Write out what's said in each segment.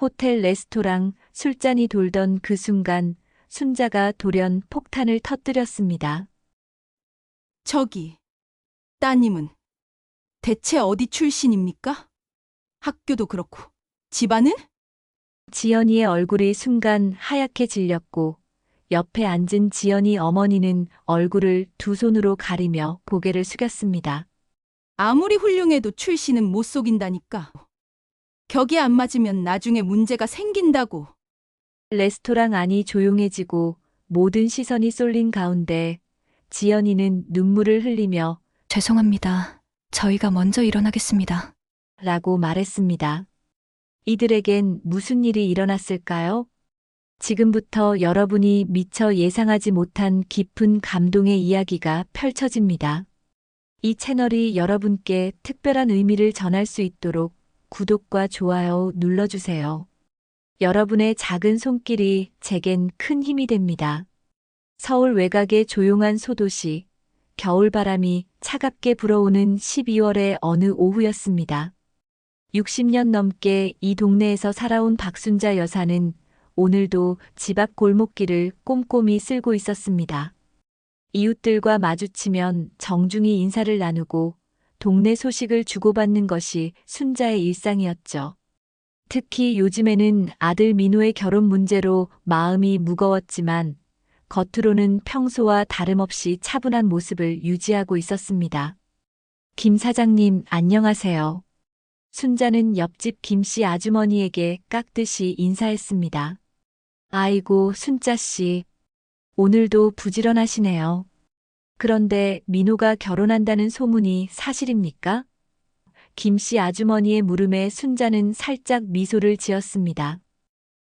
호텔 레스토랑 술잔이 돌던 그 순간 순자가 돌연 폭탄을 터뜨렸습니다. 저기, 따님은 대체 어디 출신입니까? 학교도 그렇고, 집안은? 지연이의 얼굴이 순간 하얗게 질렸고 옆에 앉은 지연이 어머니는 얼굴을 두 손으로 가리며 고개를 숙였습니다. 아무리 훌륭해도 출신은 못 속인다니까. 격이 안 맞으면 나중에 문제가 생긴다고. 레스토랑 안이 조용해지고 모든 시선이 쏠린 가운데 지연이는 눈물을 흘리며 죄송합니다. 저희가 먼저 일어나겠습니다. 라고 말했습니다. 이들에겐 무슨 일이 일어났을까요? 지금부터 여러분이 미처 예상하지 못한 깊은 감동의 이야기가 펼쳐집니다. 이 채널이 여러분께 특별한 의미를 전할 수 있도록 구독과 좋아요 눌러주세요. 여러분의 작은 손길이 제겐 큰 힘이 됩니다. 서울 외곽의 조용한 소도시, 겨울바람이 차갑게 불어오는 12월의 어느 오후였습니다. 60년 넘게 이 동네에서 살아온 박순자 여사는 오늘도 집 앞 골목길을 꼼꼼히 쓸고 있었습니다. 이웃들과 마주치면 정중히 인사를 나누고 동네 소식을 주고받는 것이 순자의 일상이었죠. 특히 요즘에는 아들 민호의 결혼 문제로 마음이 무거웠지만 겉으로는 평소와 다름없이 차분한 모습을 유지하고 있었습니다. 김 사장님, 안녕하세요. 순자는 옆집 김씨 아주머니에게 깍듯이 인사했습니다. 아이고, 순자씨. 오늘도 부지런하시네요. 그런데 민호가 결혼한다는 소문이 사실입니까? 김씨 아주머니의 물음에 순자는 살짝 미소를 지었습니다.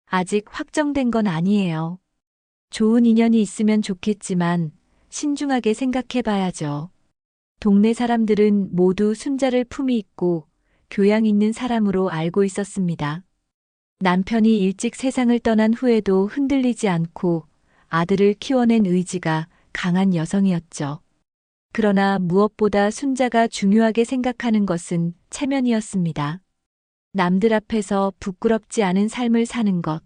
아직 확정된 건 아니에요. 좋은 인연이 있으면 좋겠지만 신중하게 생각해 봐야죠. 동네 사람들은 모두 순자를 품이 있고 교양 있는 사람으로 알고 있었습니다. 남편이 일찍 세상을 떠난 후에도 흔들리지 않고 아들을 키워낸 의지가 강한 여성이었죠. 그러나 무엇보다 순자가 중요하게 생각하는 것은 체면이었습니다. 남들 앞에서 부끄럽지 않은 삶을 사는 것,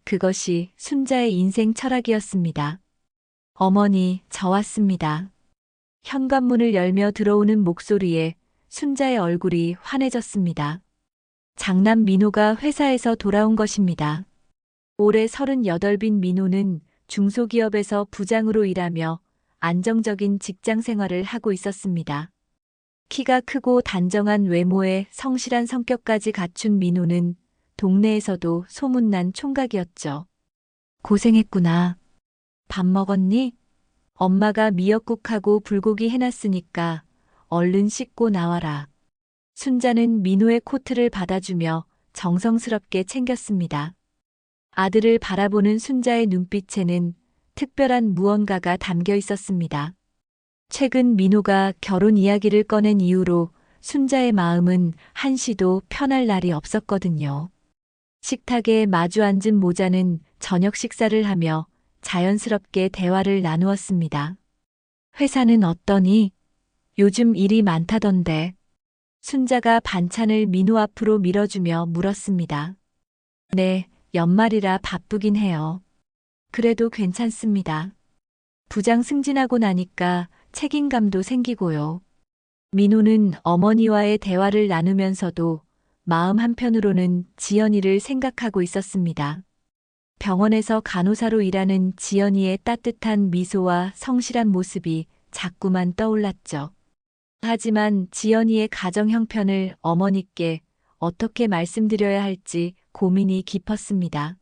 그것이 순자의 인생 철학이었습니다. 어머니, 저 왔습니다. 현관문을 열며 들어오는 목소리에 순자의 얼굴이 환해졌습니다. 장남 민호가 회사에서 돌아온 것입니다. 올해 38인 민호는 중소기업에서 부장으로 일하며 안정적인 직장 생활을 하고 있었습니다. 키가 크고 단정한 외모에 성실한 성격까지 갖춘 민호는 동네에서도 소문난 총각이었죠. 고생했구나. 밥 먹었니? 엄마가 미역국하고 불고기 해놨으니까 얼른 씻고 나와라. 순자는 민호의 코트를 받아주며 정성스럽게 챙겼습니다. 아들을 바라보는 순자의 눈빛에는 특별한 무언가가 담겨 있었습니다. 최근 민호가 결혼 이야기를 꺼낸 이후로 순자의 마음은 한시도 편할 날이 없었거든요. 식탁에 마주 앉은 모자는 저녁 식사를 하며 자연스럽게 대화를 나누었습니다. 회사는 어떠니? 요즘 일이 많다던데. 순자가 반찬을 민호 앞으로 밀어주며 물었습니다. 네, 연말이라 바쁘긴 해요. 그래도 괜찮습니다. 부장 승진하고 나니까 책임감도 생기고요. 민호는 어머니와의 대화를 나누면서도 마음 한편으로는 지연이를 생각하고 있었습니다. 병원에서 간호사로 일하는 지연이의 따뜻한 미소와 성실한 모습이 자꾸만 떠올랐죠. 하지만 지연이의 가정 형편을 어머니께 어떻게 말씀드려야 할지 고민이 깊었습니다.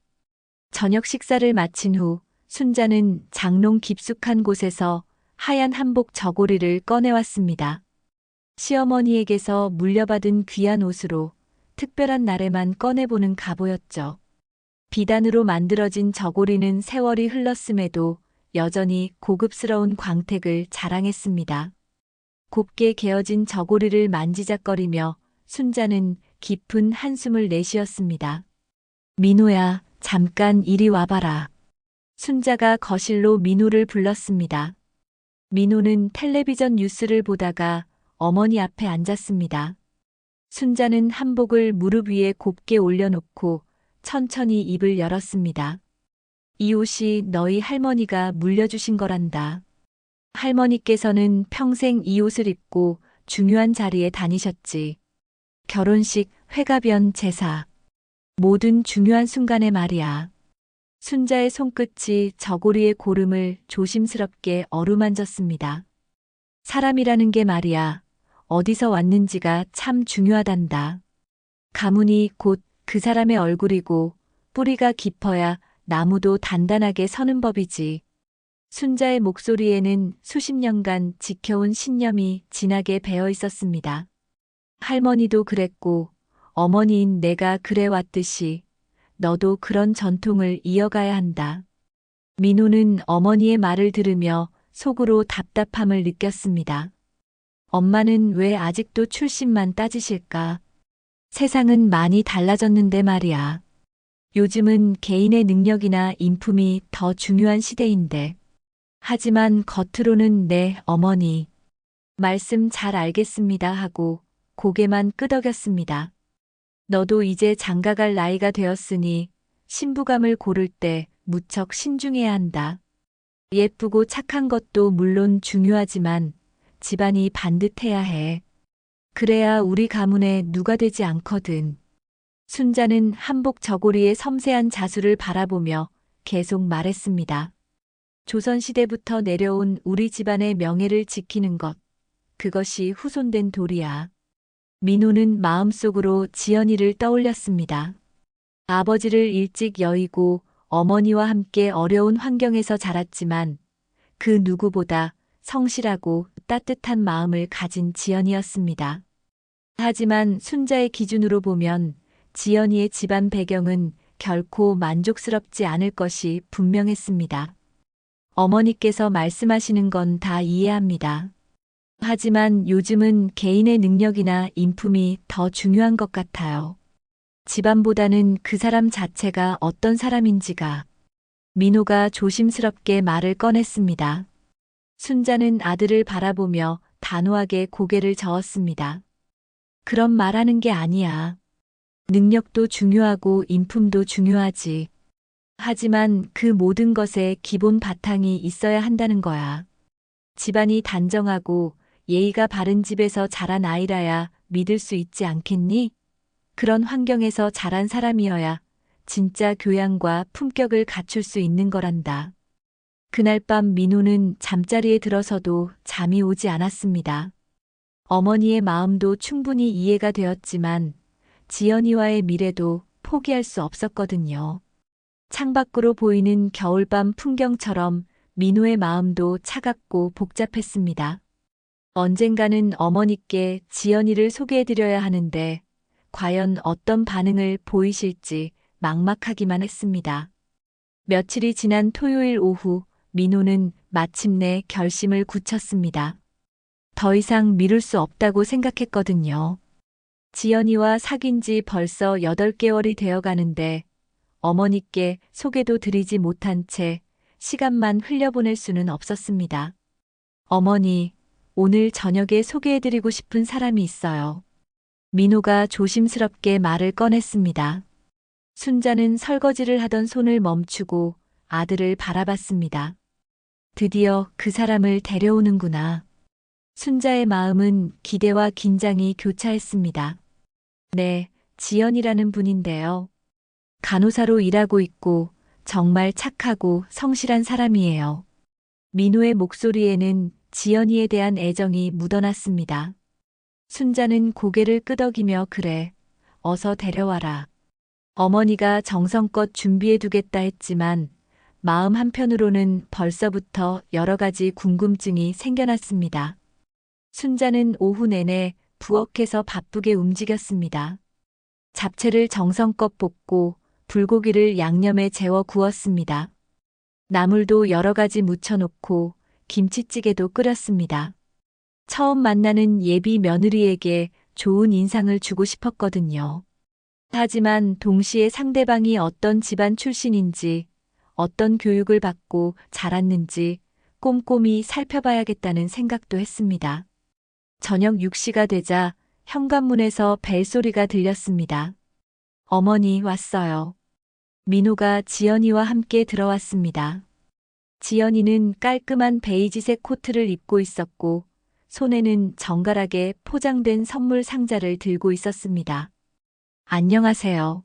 저녁 식사를 마친 후 순자는 장롱 깊숙한 곳에서 하얀 한복 저고리를 꺼내왔습니다. 시어머니에게서 물려받은 귀한 옷으로 특별한 날에만 꺼내보는 가보였죠. 비단으로 만들어진 저고리는 세월이 흘렀음에도 여전히 고급스러운 광택을 자랑했습니다. 곱게 개어진 저고리를 만지작거리며 순자는 깊은 한숨을 내쉬었습니다. 민호야, 잠깐 이리 와봐라. 순자가 거실로 민호를 불렀습니다. 민호는 텔레비전 뉴스를 보다가 어머니 앞에 앉았습니다. 순자는 한복을 무릎 위에 곱게 올려놓고 천천히 입을 열었습니다. 이 옷이 너희 할머니가 물려주신 거란다. 할머니께서는 평생 이 옷을 입고 중요한 자리에 다니셨지. 결혼식, 회가변, 제사. 모든 중요한 순간에 말이야. 순자의 손끝이 저고리의 고름을 조심스럽게 어루만졌습니다. 사람이라는 게 말이야. 어디서 왔는지가 참 중요하단다. 가문이 곧 그 사람의 얼굴이고 뿌리가 깊어야 나무도 단단하게 서는 법이지. 순자의 목소리에는 수십 년간 지켜온 신념이 진하게 배어 있었습니다. 할머니도 그랬고 어머니인 내가 그래왔듯이 너도 그런 전통을 이어가야 한다. 민호는 어머니의 말을 들으며 속으로 답답함을 느꼈습니다. 엄마는 왜 아직도 출신만 따지실까? 세상은 많이 달라졌는데 말이야. 요즘은 개인의 능력이나 인품이 더 중요한 시대인데. 하지만 겉으로는 네, 어머니. 말씀 잘 알겠습니다 하고 고개만 끄덕였습니다. 너도 이제 장가갈 나이가 되었으니 신부감을 고를 때 무척 신중해야 한다. 예쁘고 착한 것도 물론 중요하지만 집안이 반듯해야 해. 그래야 우리 가문에 누가 되지 않거든. 순자는 한복 저고리의 섬세한 자수를 바라보며 계속 말했습니다. 조선시대부터 내려온 우리 집안의 명예를 지키는 것, 그것이 후손된 도리야. 민호는 마음속으로 지연이를 떠올렸습니다. 아버지를 일찍 여의고 어머니와 함께 어려운 환경에서 자랐지만 그 누구보다 성실하고 따뜻한 마음을 가진 지연이었습니다. 하지만 순자의 기준으로 보면 지연이의 집안 배경은 결코 만족스럽지 않을 것이 분명했습니다. 어머니께서 말씀하시는 건 다 이해합니다. 하지만 요즘은 개인의 능력이나 인품이 더 중요한 것 같아요. 집안보다는 그 사람 자체가 어떤 사람인지가. 민호가 조심스럽게 말을 꺼냈습니다. 순자는 아들을 바라보며 단호하게 고개를 저었습니다. 그런 말하는 게 아니야. 능력도 중요하고 인품도 중요하지. 하지만 그 모든 것에 기본 바탕이 있어야 한다는 거야. 집안이 단정하고 예의가 바른 집에서 자란 아이라야 믿을 수 있지 않겠니? 그런 환경에서 자란 사람이어야 진짜 교양과 품격을 갖출 수 있는 거란다. 그날 밤 민호는 잠자리에 들어서도 잠이 오지 않았습니다. 어머니의 마음도 충분히 이해가 되었지만 지연이와의 미래도 포기할 수 없었거든요. 창밖으로 보이는 겨울밤 풍경처럼 민호의 마음도 차갑고 복잡했습니다. 언젠가는 어머니께 지연이를 소개해드려야 하는데 과연 어떤 반응을 보이실지 막막하기만 했습니다. 며칠이 지난 토요일 오후 민호는 마침내 결심을 굳혔습니다. 더 이상 미룰 수 없다고 생각했거든요. 지연이와 사귄 지 벌써 8개월이 되어 가는데 어머니께 소개도 드리지 못한 채 시간만 흘려보낼 수는 없었습니다. 어머니, 오늘 저녁에 소개해드리고 싶은 사람이 있어요. 민호가 조심스럽게 말을 꺼냈습니다. 순자는 설거지를 하던 손을 멈추고 아들을 바라봤습니다. 드디어 그 사람을 데려오는구나. 순자의 마음은 기대와 긴장이 교차했습니다. 네, 지연이라는 분인데요. 간호사로 일하고 있고 정말 착하고 성실한 사람이에요. 민호의 목소리에는 지연이에 대한 애정이 묻어났습니다. 순자는 고개를 끄덕이며 그래, 어서 데려와라. 어머니가 정성껏 준비해두겠다 했지만 마음 한편으로는 벌써부터 여러 가지 궁금증이 생겨났습니다. 순자는 오후 내내 부엌에서 바쁘게 움직였습니다. 잡채를 정성껏 볶고 불고기를 양념에 재워 구웠습니다. 나물도 여러 가지 무쳐놓고 김치찌개도 끓였습니다. 처음 만나는 예비 며느리에게 좋은 인상을 주고 싶었거든요. 하지만 동시에 상대방이 어떤 집안 출신인지, 어떤 교육을 받고 자랐는지 꼼꼼히 살펴봐야겠다는 생각도 했습니다. 저녁 6시가 되자 현관문에서 벨소리가 들렸습니다. 어머니 왔어요. 민호가 지연이와 함께 들어왔습니다. 지연이는 깔끔한 베이지색 코트를 입고 있었고 손에는 정갈하게 포장된 선물 상자를 들고 있었습니다. 안녕하세요.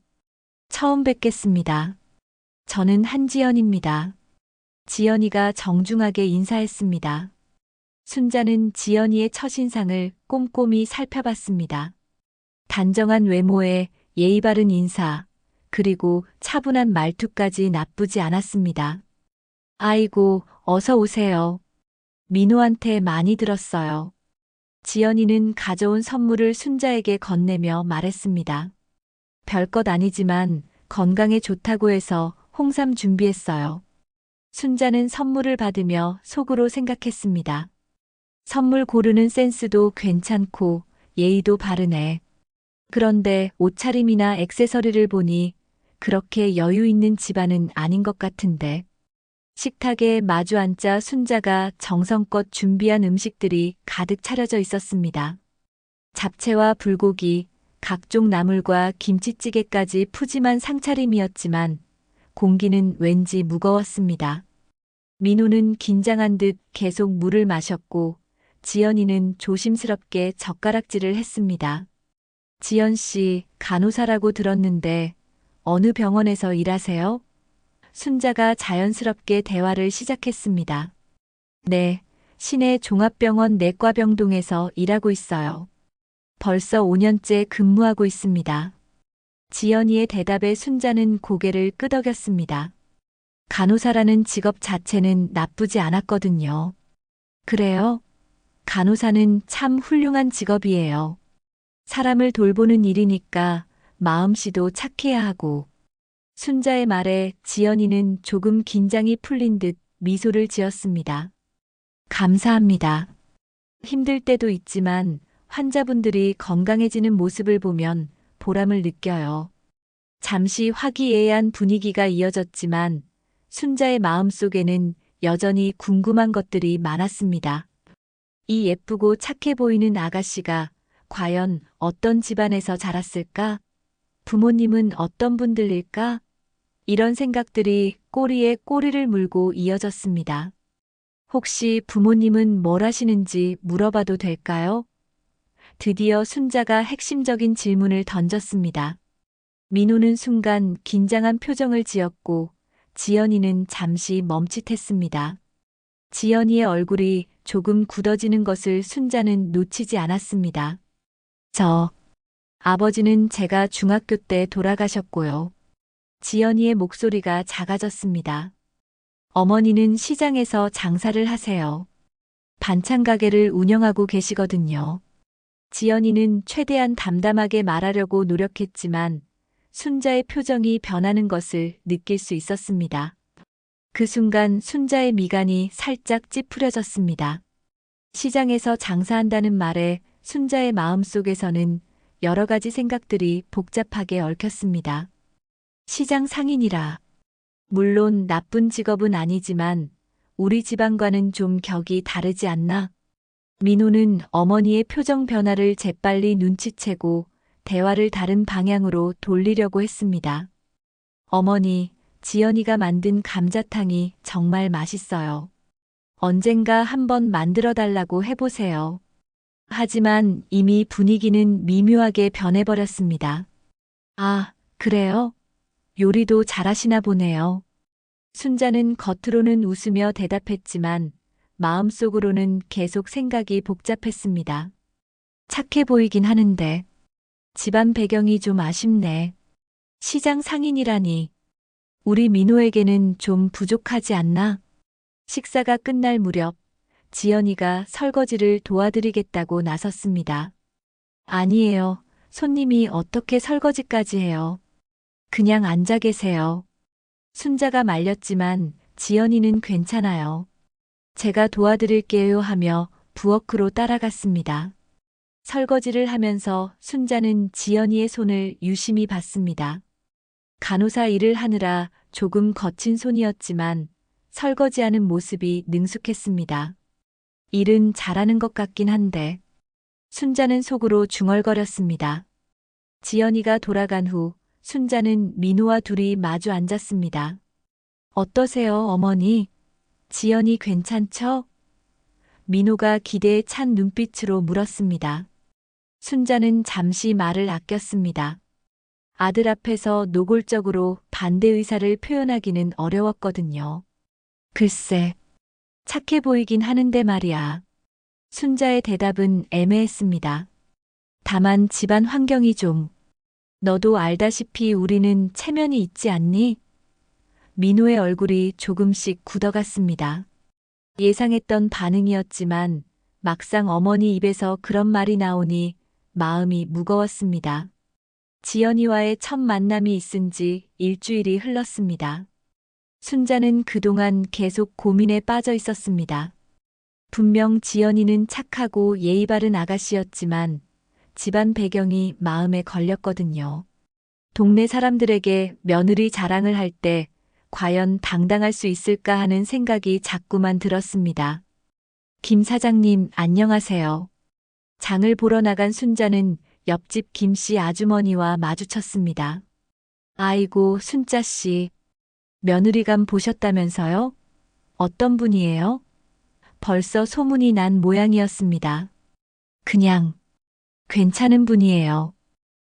처음 뵙겠습니다. 저는 한지연입니다. 지연이가 정중하게 인사했습니다. 순자는 지연이의 첫인상을 꼼꼼히 살펴봤습니다. 단정한 외모에 예의 바른 인사, 그리고 차분한 말투까지 나쁘지 않았습니다. 아이고, 어서 오세요. 민호한테 많이 들었어요. 지연이는 가져온 선물을 순자에게 건네며 말했습니다. 별것 아니지만 건강에 좋다고 해서 홍삼 준비했어요. 순자는 선물을 받으며 속으로 생각했습니다. 선물 고르는 센스도 괜찮고 예의도 바르네. 그런데 옷차림이나 액세서리를 보니 그렇게 여유 있는 집안은 아닌 것 같은데. 식탁에 마주 앉자 순자가 정성껏 준비한 음식들이 가득 차려져 있었습니다. 잡채와 불고기, 각종 나물과 김치찌개까지 푸짐한 상차림이었지만 공기는 왠지 무거웠습니다. 민호는 긴장한 듯 계속 물을 마셨고 지연이는 조심스럽게 젓가락질을 했습니다. 지연 씨, 간호사라고 들었는데 어느 병원에서 일하세요? 순자가 자연스럽게 대화를 시작했습니다. 네, 시내 종합병원 내과병동에서 일하고 있어요. 벌써 5년째 근무하고 있습니다. 지연이의 대답에 순자는 고개를 끄덕였습니다. 간호사라는 직업 자체는 나쁘지 않았거든요. 그래요? 간호사는 참 훌륭한 직업이에요. 사람을 돌보는 일이니까 마음씨도 착해야 하고. 순자의 말에 지연이는 조금 긴장이 풀린 듯 미소를 지었습니다. 감사합니다. 힘들 때도 있지만 환자분들이 건강해지는 모습을 보면 보람을 느껴요. 잠시 화기애애한 분위기가 이어졌지만 순자의 마음속에는 여전히 궁금한 것들이 많았습니다. 이 예쁘고 착해 보이는 아가씨가 과연 어떤 집안에서 자랐을까? 부모님은 어떤 분들일까? 이런 생각들이 꼬리에 꼬리를 물고 이어졌습니다. 혹시 부모님은 뭘 하시는지 물어봐도 될까요? 드디어 순자가 핵심적인 질문을 던졌습니다. 민호는 순간 긴장한 표정을 지었고 지연이는 잠시 멈칫했습니다. 지연이의 얼굴이 조금 굳어지는 것을 순자는 놓치지 않았습니다. 아버지는 제가 중학교 때 돌아가셨고요. 지연이의 목소리가 작아졌습니다. 어머니는 시장에서 장사를 하세요. 반찬 가게를 운영하고 계시거든요. 지연이는 최대한 담담하게 말하려고 노력했지만 순자의 표정이 변하는 것을 느낄 수 있었습니다. 그 순간 순자의 미간이 살짝 찌푸려졌습니다. 시장에서 장사한다는 말에 순자의 마음속에서는 여러 가지 생각들이 복잡하게 얽혔습니다. 시장 상인이라. 물론 나쁜 직업은 아니지만 우리 집안과는 좀 격이 다르지 않나? 민호는 어머니의 표정 변화를 재빨리 눈치채고 대화를 다른 방향으로 돌리려고 했습니다. 어머니, 지연이가 만든 감자탕이 정말 맛있어요. 언젠가 한번 만들어 달라고 해보세요. 하지만 이미 분위기는 미묘하게 변해버렸습니다. 아, 그래요? 요리도 잘하시나 보네요. 순자는 겉으로는 웃으며 대답했지만 마음속으로는 계속 생각이 복잡했습니다. 착해 보이긴 하는데 집안 배경이 좀 아쉽네. 시장 상인이라니. 우리 민호에게는 좀 부족하지 않나? 식사가 끝날 무렵 지연이가 설거지를 도와드리겠다고 나섰습니다. 아니에요. 손님이 어떻게 설거지까지 해요. 그냥 앉아 계세요. 순자가 말렸지만 지연이는 괜찮아요. 제가 도와드릴게요 하며 부엌으로 따라갔습니다. 설거지를 하면서 순자는 지연이의 손을 유심히 봤습니다. 간호사 일을 하느라 조금 거친 손이었지만 설거지하는 모습이 능숙했습니다. 일은 잘하는 것 같긴 한데 순자는 속으로 중얼거렸습니다. 지연이가 돌아간 후 순자는 민호와 둘이 마주 앉았습니다. 어떠세요, 어머니? 지연이 괜찮죠? 민호가 기대에 찬 눈빛으로 물었습니다. 순자는 잠시 말을 아꼈습니다. 아들 앞에서 노골적으로 반대 의사를 표현하기는 어려웠거든요. 글쎄, 착해 보이긴 하는데 말이야. 순자의 대답은 애매했습니다. 다만 집안 환경이 좀, 너도 알다시피 우리는 체면이 있지 않니? 민호의 얼굴이 조금씩 굳어갔습니다. 예상했던 반응이었지만 막상 어머니 입에서 그런 말이 나오니 마음이 무거웠습니다. 지연이와의 첫 만남이 있은 지 일주일이 흘렀습니다. 순자는 그동안 계속 고민에 빠져 있었습니다. 분명 지연이는 착하고 예의 바른 아가씨였지만 집안 배경이 마음에 걸렸거든요. 동네 사람들에게 며느리 자랑을 할 때 과연 당당할 수 있을까 하는 생각이 자꾸만 들었습니다. 김 사장님, 안녕하세요. 장을 보러 나간 순자는 옆집 김씨 아주머니와 마주쳤습니다. 아이고, 순자씨. 며느리감 보셨다면서요? 어떤 분이에요? 벌써 소문이 난 모양이었습니다. 그냥 괜찮은 분이에요.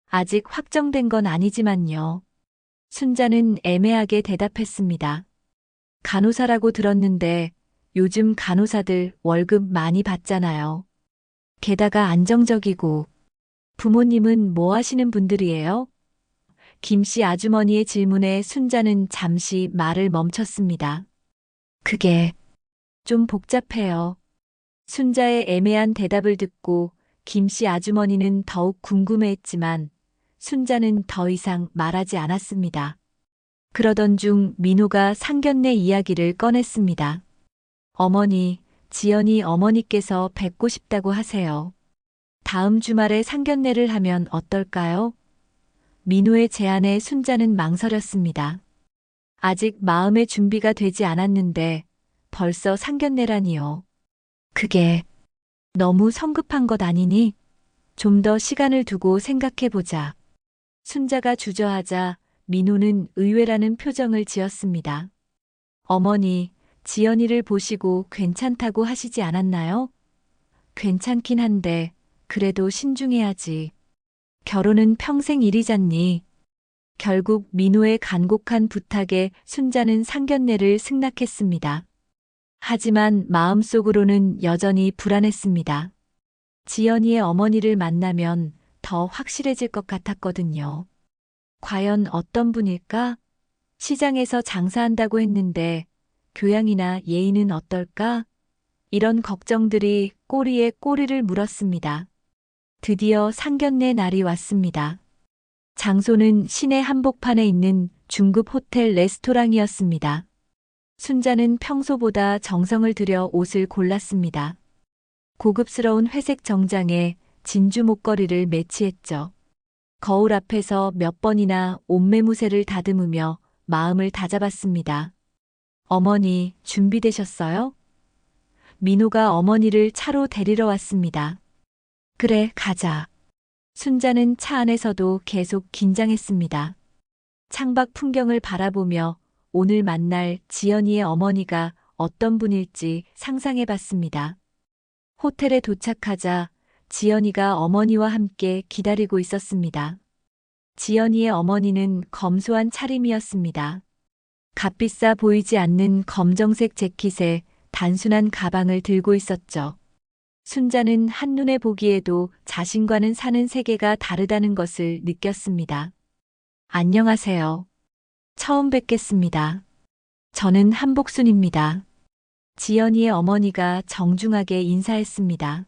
아직 확정된 건 아니지만요. 순자는 애매하게 대답했습니다. 간호사라고 들었는데 요즘 간호사들 월급 많이 받잖아요. 게다가 안정적이고. 부모님은 뭐 하시는 분들이에요? 김씨 아주머니의 질문에 순자는 잠시 말을 멈췄습니다. 그게 좀 복잡해요. 순자의 애매한 대답을 듣고 김씨 아주머니는 더욱 궁금해했지만 순자는 더 이상 말하지 않았습니다. 그러던 중 민호가 상견례 이야기를 꺼냈습니다. 어머니, 지연이 어머니께서 뵙고 싶다고 하세요. 다음 주말에 상견례를 하면 어떨까요? 민호의 제안에 순자는 망설였습니다. 아직 마음의 준비가 되지 않았는데 벌써 상견례라니요. 그게 너무 성급한 것 아니니? 좀 더 시간을 두고 생각해보자. 순자가 주저하자 민호는 의외라는 표정을 지었습니다. 어머니, 지연이를 보시고 괜찮다고 하시지 않았나요? 괜찮긴 한데 그래도 신중해야지. 결혼은 평생 일이잖니. 결국 민호의 간곡한 부탁에 순자는 상견례를 승낙했습니다. 하지만 마음속으로는 여전히 불안했습니다. 지연이의 어머니를 만나면 더 확실해질 것 같았거든요. 과연 어떤 분일까? 시장에서 장사한다고 했는데 교양이나 예의는 어떨까? 이런 걱정들이 꼬리에 꼬리를 물었습니다. 드디어 상견례 날이 왔습니다. 장소는 시내 한복판에 있는 중급 호텔 레스토랑이었습니다. 순자는 평소보다 정성을 들여 옷을 골랐습니다. 고급스러운 회색 정장에 진주 목걸이를 매치했죠. 거울 앞에서 몇 번이나 옷매무새를 다듬으며 마음을 다잡았습니다. 어머니, 준비되셨어요? 민호가 어머니를 차로 데리러 왔습니다. 그래, 가자. 순자는 차 안에서도 계속 긴장했습니다. 창밖 풍경을 바라보며 오늘 만날 지연이의 어머니가 어떤 분일지 상상해 봤습니다. 호텔에 도착하자 지연이가 어머니와 함께 기다리고 있었습니다. 지연이의 어머니는 검소한 차림이었습니다. 값비싸 보이지 않는 검정색 재킷에 단순한 가방을 들고 있었죠. 순자는 한눈에 보기에도 자신과는 사는 세계가 다르다는 것을 느꼈습니다. 안녕하세요. 처음 뵙겠습니다. 저는 한복순입니다. 지연이의 어머니가 정중하게 인사했습니다.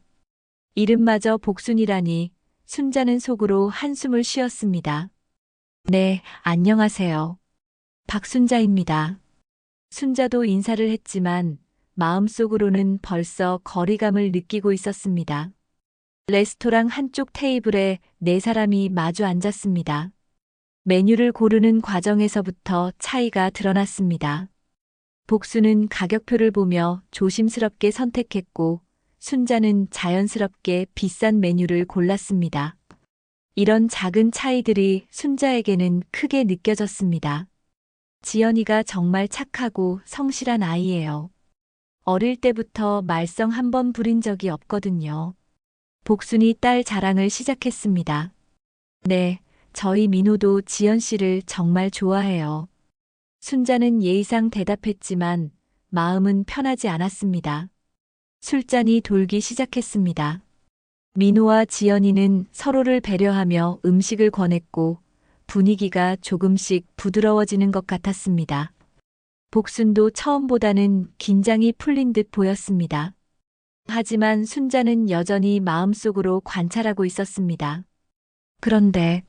이름마저 복순이라니 순자는 속으로 한숨을 쉬었습니다. 네, 안녕하세요. 박순자입니다. 순자도 인사를 했지만 마음속으로는 벌써 거리감을 느끼고 있었습니다. 레스토랑 한쪽 테이블에 네 사람이 마주 앉았습니다. 메뉴를 고르는 과정에서부터 차이가 드러났습니다. 복수는 가격표를 보며 조심스럽게 선택했고 순자는 자연스럽게 비싼 메뉴를 골랐습니다. 이런 작은 차이들이 순자에게는 크게 느껴졌습니다. 지연이가 정말 착하고 성실한 아이예요. 어릴 때부터 말썽 한 번 부린 적이 없거든요. 복순이 딸 자랑을 시작했습니다. 네, 저희 민호도 지연 씨를 정말 좋아해요. 순자는 예의상 대답했지만 마음은 편하지 않았습니다. 술잔이 돌기 시작했습니다. 민호와 지연이는 서로를 배려하며 음식을 권했고 분위기가 조금씩 부드러워지는 것 같았습니다. 복순도 처음보다는 긴장이 풀린 듯 보였습니다. 하지만 순자는 여전히 마음속으로 관찰하고 있었습니다. 그런데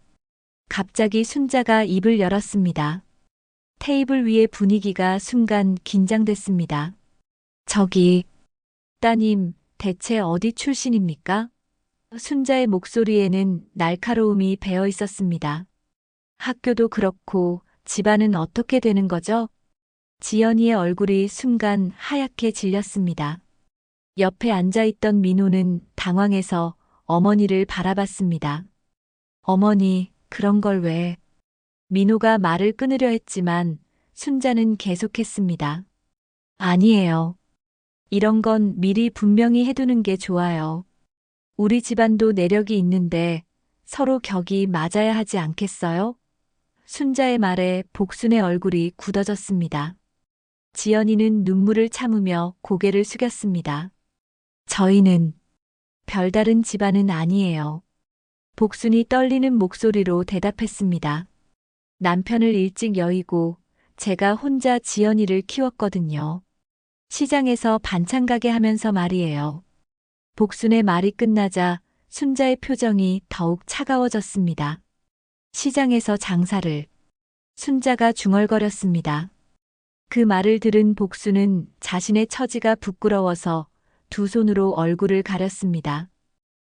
갑자기 순자가 입을 열었습니다. 테이블 위의 분위기가 순간 긴장됐습니다. 저기, 따님, 대체 어디 출신입니까? 순자의 목소리에는 날카로움이 배어 있었습니다. 학교도 그렇고 집안은 어떻게 되는 거죠? 지연이의 얼굴이 순간 하얗게 질렸습니다. 옆에 앉아있던 민호는 당황해서 어머니를 바라봤습니다. 어머니, 그런 걸 왜? 민호가 말을 끊으려 했지만 순자는 계속했습니다. 아니에요. 이런 건 미리 분명히 해두는 게 좋아요. 우리 집안도 내력이 있는데 서로 격이 맞아야 하지 않겠어요? 순자의 말에 복순의 얼굴이 굳어졌습니다. 지연이는 눈물을 참으며 고개를 숙였습니다. 저희는 별다른 집안은 아니에요. 복순이 떨리는 목소리로 대답했습니다. 남편을 일찍 여의고 제가 혼자 지연이를 키웠거든요. 시장에서 반찬 가게 하면서 말이에요. 복순의 말이 끝나자 순자의 표정이 더욱 차가워졌습니다. 시장에서 장사를. 순자가 중얼거렸습니다. 그 말을 들은 복순은 자신의 처지가 부끄러워서 두 손으로 얼굴을 가렸습니다.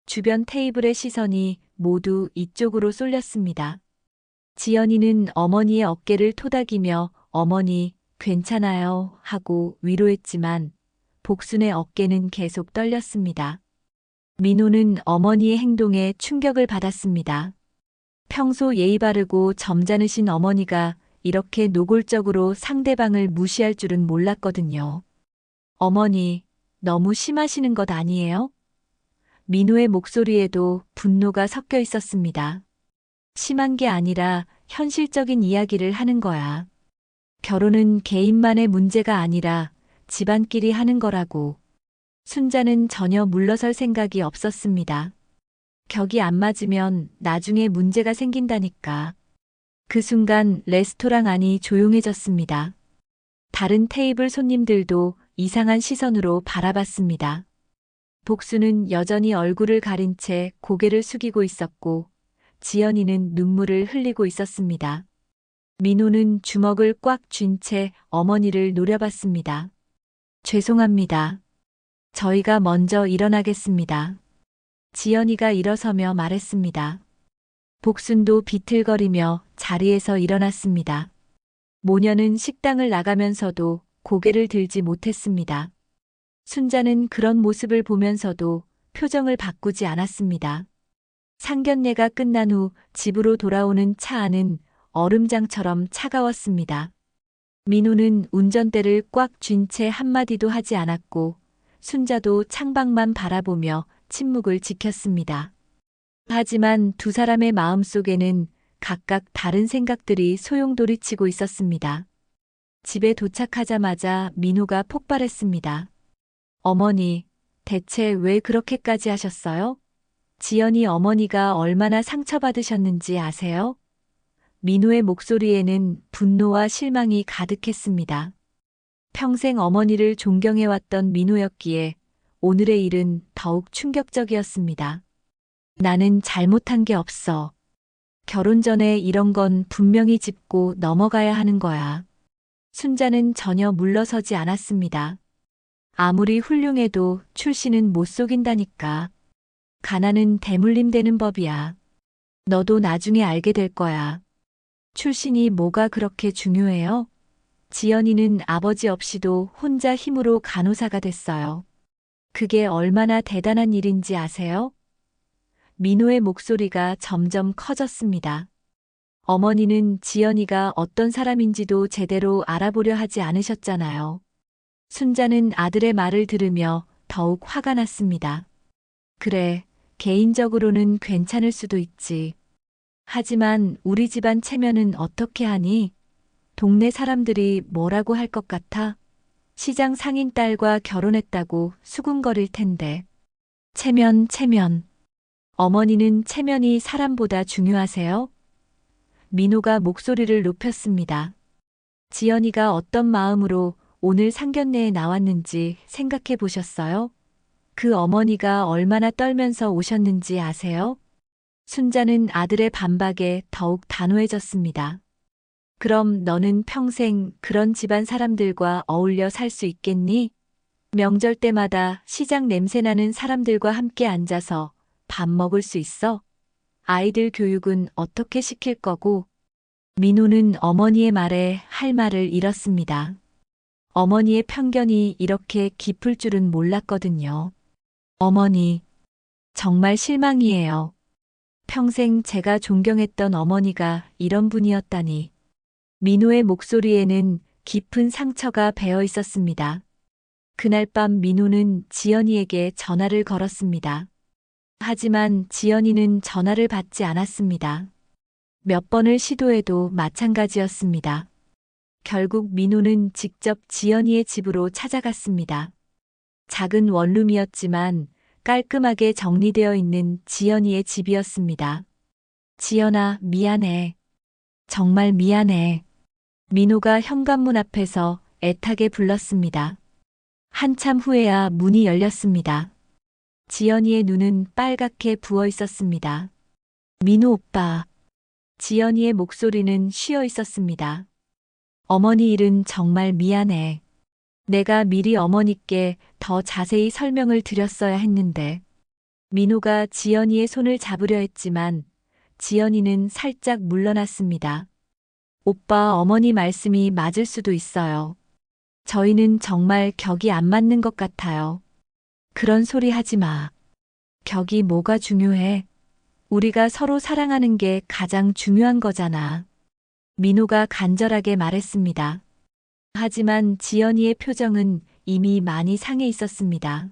주변 테이블의 시선이 모두 이쪽으로 쏠렸습니다. 지연이는 어머니의 어깨를 토닥이며 어머니, 괜찮아요 하고 위로했지만 복순의 어깨는 계속 떨렸습니다. 민호는 어머니의 행동에 충격을 받았습니다. 평소 예의 바르고 점잖으신 어머니가 이렇게 노골적으로 상대방을 무시할 줄은 몰랐거든요. 어머니, 너무 심하시는 것 아니에요? 민호의 목소리에도 분노가 섞여 있었습니다. 심한 게 아니라 현실적인 이야기를 하는 거야. 결혼은 개인만의 문제가 아니라 집안끼리 하는 거라고. 순자는 전혀 물러설 생각이 없었습니다. 격이 안 맞으면 나중에 문제가 생긴다니까. 그 순간 레스토랑 안이 조용해졌습니다. 다른 테이블 손님들도 이상한 시선으로 바라봤습니다. 복수는 여전히 얼굴을 가린 채 고개를 숙이고 있었고 지연이는 눈물을 흘리고 있었습니다. 민호는 주먹을 꽉 쥔 채 어머니를 노려봤습니다. 죄송합니다. 저희가 먼저 일어나겠습니다. 지연이가 일어서며 말했습니다. 복순도 비틀거리며 자리에서 일어났습니다. 모녀는 식당을 나가면서도 고개를 들지 못했습니다. 순자는 그런 모습을 보면서도 표정을 바꾸지 않았습니다. 상견례가 끝난 후 집으로 돌아오는 차 안은 얼음장처럼 차가웠습니다. 민호는 운전대를 꽉 쥔 채 한마디도 하지 않았고 순자도 창밖만 바라보며 침묵을 지켰습니다. 하지만 두 사람의 마음속에는 각각 다른 생각들이 소용돌이치고 있었습니다. 집에 도착하자마자 민호가 폭발했습니다. 어머니, 대체 왜 그렇게까지 하셨어요? 지연이 어머니가 얼마나 상처받으셨는지 아세요? 민호의 목소리에는 분노와 실망이 가득했습니다. 평생 어머니를 존경해왔던 민호였기에 오늘의 일은 더욱 충격적이었습니다. 나는 잘못한 게 없어. 결혼 전에 이런 건 분명히 짚고 넘어가야 하는 거야. 순자는 전혀 물러서지 않았습니다. 아무리 훌륭해도 출신은 못 속인다니까. 가난은 대물림 되는 법이야. 너도 나중에 알게 될 거야. 출신이 뭐가 그렇게 중요해요? 지연이는 아버지 없이도 혼자 힘으로 간호사가 됐어요. 그게 얼마나 대단한 일인지 아세요? 민호의 목소리가 점점 커졌습니다. 어머니는 지연이가 어떤 사람인지도 제대로 알아보려 하지 않으셨잖아요. 순자는 아들의 말을 들으며 더욱 화가 났습니다. 그래, 개인적으로는 괜찮을 수도 있지. 하지만 우리 집안 체면은 어떻게 하니? 동네 사람들이 뭐라고 할 것 같아? 시장 상인 딸과 결혼했다고 수군거릴 텐데. 체면. 어머니는 체면이 사람보다 중요하세요? 민호가 목소리를 높였습니다. 지연이가 어떤 마음으로 오늘 상견례에 나왔는지 생각해 보셨어요? 그 어머니가 얼마나 떨면서 오셨는지 아세요? 순자는 아들의 반박에 더욱 단호해졌습니다. 그럼 너는 평생 그런 집안 사람들과 어울려 살 수 있겠니? 명절 때마다 시장 냄새나는 사람들과 함께 앉아서 밥 먹을 수 있어? 아이들 교육은 어떻게 시킬 거고? 민호는 어머니의 말에 할 말을 잃었습니다. 어머니의 편견이 이렇게 깊을 줄은 몰랐거든요. 어머니, 정말 실망이에요. 평생 제가 존경했던 어머니가 이런 분이었다니. 민호의 목소리에는 깊은 상처가 배어 있었습니다. 그날 밤 민호는 지연이에게 전화를 걸었습니다. 하지만 지연이는 전화를 받지 않았습니다. 몇 번을 시도해도 마찬가지였습니다. 결국 민호는 직접 지연이의 집으로 찾아갔습니다. 작은 원룸이었지만 깔끔하게 정리되어 있는 지연이의 집이었습니다. 지연아, 미안해. 정말 미안해. 민호가 현관문 앞에서 애타게 불렀습니다. 한참 후에야 문이 열렸습니다. 지연이의 눈은 빨갛게 부어 있었습니다. 민호 오빠. 지연이의 목소리는 쉬어 있었습니다. 어머니 일은 정말 미안해. 내가 미리 어머니께 더 자세히 설명을 드렸어야 했는데. 민호가 지연이의 손을 잡으려 했지만 지연이는 살짝 물러났습니다. 오빠, 어머니 말씀이 맞을 수도 있어요. 저희는 정말 격이 안 맞는 것 같아요. 그런 소리 하지 마. 격이 뭐가 중요해? 우리가 서로 사랑하는 게 가장 중요한 거잖아. 민호가 간절하게 말했습니다. 하지만 지연이의 표정은 이미 많이 상해 있었습니다.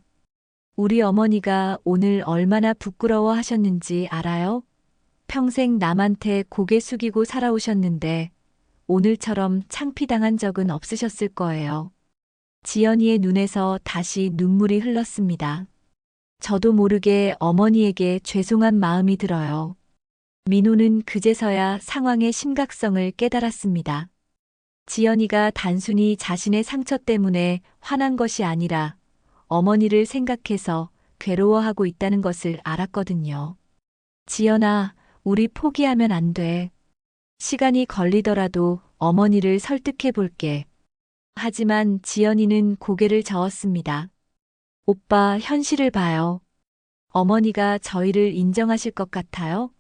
우리 어머니가 오늘 얼마나 부끄러워 하셨는지 알아요? 평생 남한테 고개 숙이고 살아오셨는데 오늘처럼 창피당한 적은 없으셨을 거예요. 지연이의 눈에서 다시 눈물이 흘렀습니다. 저도 모르게 어머니에게 죄송한 마음이 들어요. 민호는 그제서야 상황의 심각성을 깨달았습니다. 지연이가 단순히 자신의 상처 때문에 화난 것이 아니라 어머니를 생각해서 괴로워하고 있다는 것을 알았거든요. 지연아, 우리 포기하면 안 돼. 시간이 걸리더라도 어머니를 설득해 볼게. 하지만 지연이는 고개를 저었습니다. 오빠, 현실을 봐요. 어머니가 저희를 인정하실 것 같아요?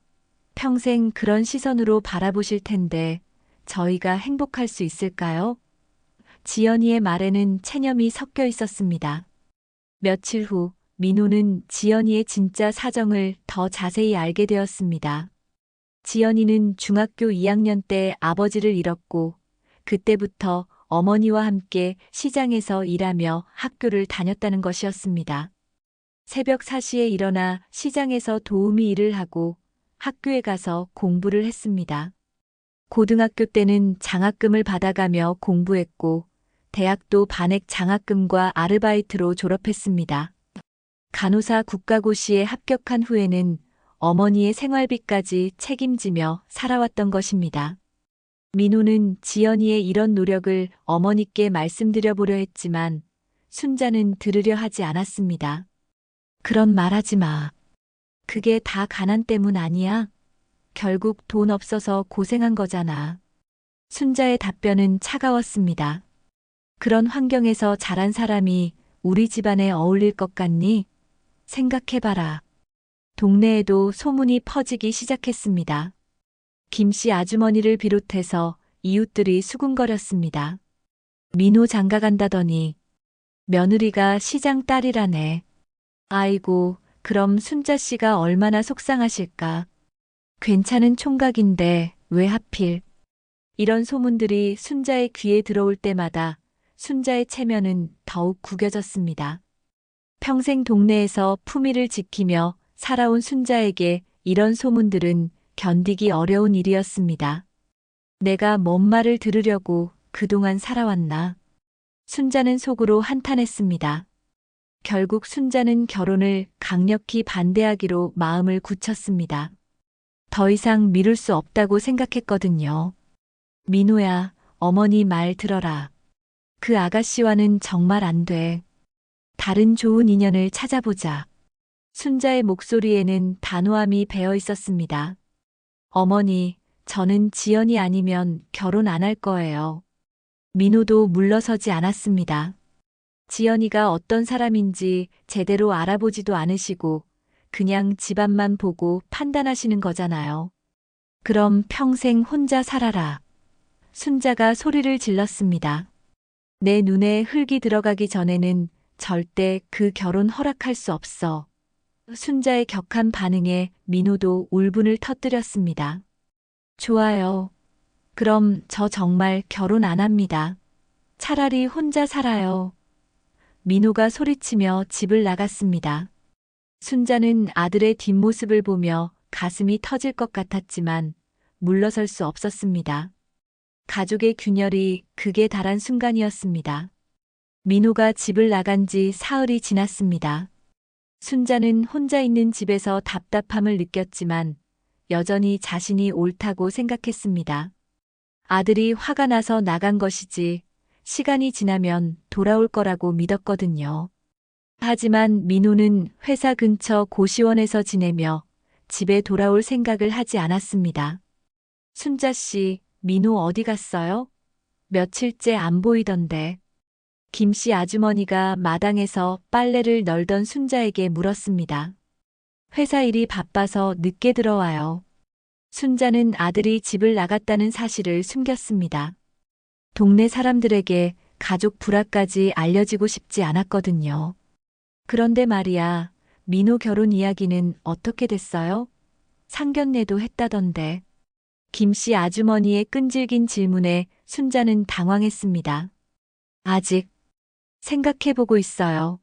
평생 그런 시선으로 바라보실 텐데 저희가 행복할 수 있을까요? 지연이의 말에는 체념이 섞여 있었습니다. 며칠 후 민호는 지연이의 진짜 사정을 더 자세히 알게 되었습니다. 지연이는 중학교 2학년 때 아버지를 잃었고 그때부터 어머니와 함께 시장에서 일하며 학교를 다녔다는 것이었습니다. 새벽 4시에 일어나 시장에서 도우미 일을 하고 학교에 가서 공부를 했습니다. 고등학교 때는 장학금을 받아가며 공부했고 대학도 반액 장학금과 아르바이트로 졸업했습니다. 간호사 국가고시에 합격한 후에는 어머니의 생활비까지 책임지며 살아왔던 것입니다. 민호는 지연이의 이런 노력을 어머니께 말씀드려보려 했지만 순자는 들으려 하지 않았습니다. 그런 말 하지 마. 그게 다 가난 때문 아니야? 결국 돈 없어서 고생한 거잖아. 순자의 답변은 차가웠습니다. 그런 환경에서 자란 사람이 우리 집안에 어울릴 것 같니? 생각해봐라. 동네에도 소문이 퍼지기 시작했습니다. 김씨 아주머니를 비롯해서 이웃들이 수군거렸습니다. 민호 장가 간다더니 며느리가 시장 딸이라네. 아이고, 그럼 순자 씨가 얼마나 속상하실까? 괜찮은 총각인데 왜 하필? 이런 소문들이 순자의 귀에 들어올 때마다 순자의 체면은 더욱 구겨졌습니다. 평생 동네에서 품위를 지키며 살아온 순자에게 이런 소문들은 견디기 어려운 일이었습니다. 내가 뭔 말을 들으려고 그동안 살아왔나? 순자는 속으로 한탄했습니다. 결국 순자는 결혼을 강력히 반대하기로 마음을 굳혔습니다. 더 이상 미룰 수 없다고 생각했거든요. 민호야, 어머니 말 들어라. 그 아가씨와는 정말 안 돼. 다른 좋은 인연을 찾아보자. 순자의 목소리에는 단호함이 배어 있었습니다. 어머니, 저는 지연이 아니면 결혼 안 할 거예요. 민호도 물러서지 않았습니다. 지연이가 어떤 사람인지 제대로 알아보지도 않으시고 그냥 집안만 보고 판단하시는 거잖아요. 그럼 평생 혼자 살아라. 순자가 소리를 질렀습니다. 내 눈에 흙이 들어가기 전에는 절대 그 결혼 허락할 수 없어. 순자의 격한 반응에 민호도 울분을 터뜨렸습니다. 좋아요. 그럼 저 정말 결혼 안 합니다. 차라리 혼자 살아요. 민호가 소리치며 집을 나갔습니다. 순자는 아들의 뒷모습을 보며 가슴이 터질 것 같았지만 물러설 수 없었습니다. 가족의 균열이 극에 달한 순간이었습니다. 민호가 집을 나간 지 사흘이 지났습니다. 순자는 혼자 있는 집에서 답답함을 느꼈지만 여전히 자신이 옳다고 생각했습니다. 아들이 화가 나서 나간 것이지 시간이 지나면 돌아올 거라고 믿었거든요. 하지만 민호는 회사 근처 고시원에서 지내며 집에 돌아올 생각을 하지 않았습니다. 순자 씨, 민호 어디 갔어요? 며칠째 안 보이던데. 김씨 아주머니가 마당에서 빨래를 널던 순자에게 물었습니다. 회사 일이 바빠서 늦게 들어와요. 순자는 아들이 집을 나갔다는 사실을 숨겼습니다. 동네 사람들에게 가족 불화까지 알려지고 싶지 않았거든요. 그런데 말이야, 민호 결혼 이야기는 어떻게 됐어요? 상견례도 했다던데. 김씨 아주머니의 끈질긴 질문에 순자는 당황했습니다. 아직 생각해보고 있어요.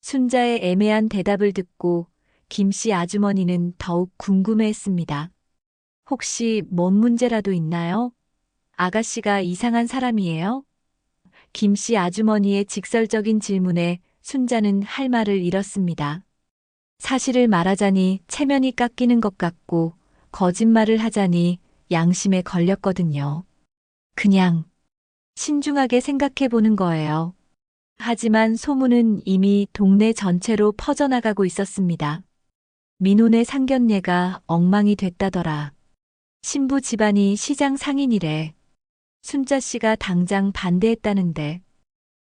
순자의 애매한 대답을 듣고 김씨 아주머니는 더욱 궁금해했습니다. 혹시 뭔 문제라도 있나요? 아가씨가 이상한 사람이에요? 김씨 아주머니의 직설적인 질문에 순자는 할 말을 잃었습니다. 사실을 말하자니 체면이 깎이는 것 같고 거짓말을 하자니 양심에 걸렸거든요. 그냥 신중하게 생각해 보는 거예요. 하지만 소문은 이미 동네 전체로 퍼져나가고 있었습니다. 민호네 상견례가 엉망이 됐다더라. 신부 집안이 시장 상인이래. 순자 씨가 당장 반대했다는데.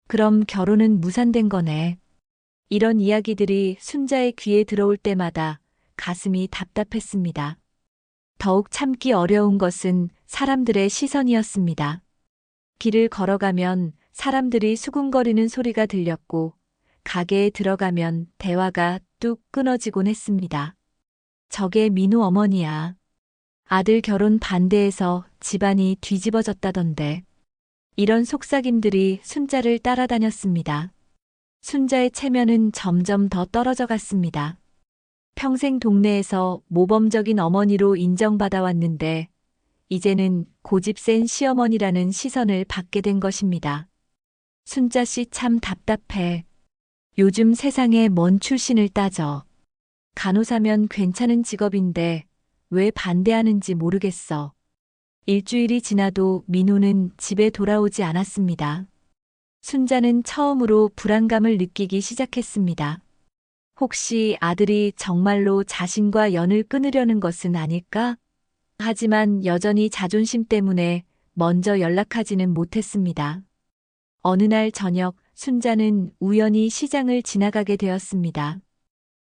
그럼 결혼은 무산된 거네. 이런 이야기들이 순자의 귀에 들어올 때마다 가슴이 답답했습니다. 더욱 참기 어려운 것은 사람들의 시선이었습니다. 길을 걸어가면 사람들이 수군거리는 소리가 들렸고 가게에 들어가면 대화가 뚝 끊어지곤 했습니다. 저게 민호 어머니야. 아들 결혼 반대해서 집안이 뒤집어졌다던데. 이런 속삭임들이 순자를 따라다녔습니다. 순자의 체면은 점점 더 떨어져 갔습니다. 평생 동네에서 모범적인 어머니로 인정받아 왔는데 이제는 고집 센 시어머니라는 시선을 받게 된 것입니다. 순자 씨 참 답답해. 요즘 세상에 뭔 출신을 따져. 간호사면 괜찮은 직업인데 왜 반대하는지 모르겠어. 일주일이 지나도 민호는 집에 돌아오지 않았습니다. 순자는 처음으로 불안감을 느끼기 시작했습니다. 혹시 아들이 정말로 자신과 연을 끊으려는 것은 아닐까? 하지만 여전히 자존심 때문에 먼저 연락하지는 못했습니다. 어느 날 저녁 순자는 우연히 시장을 지나가게 되었습니다.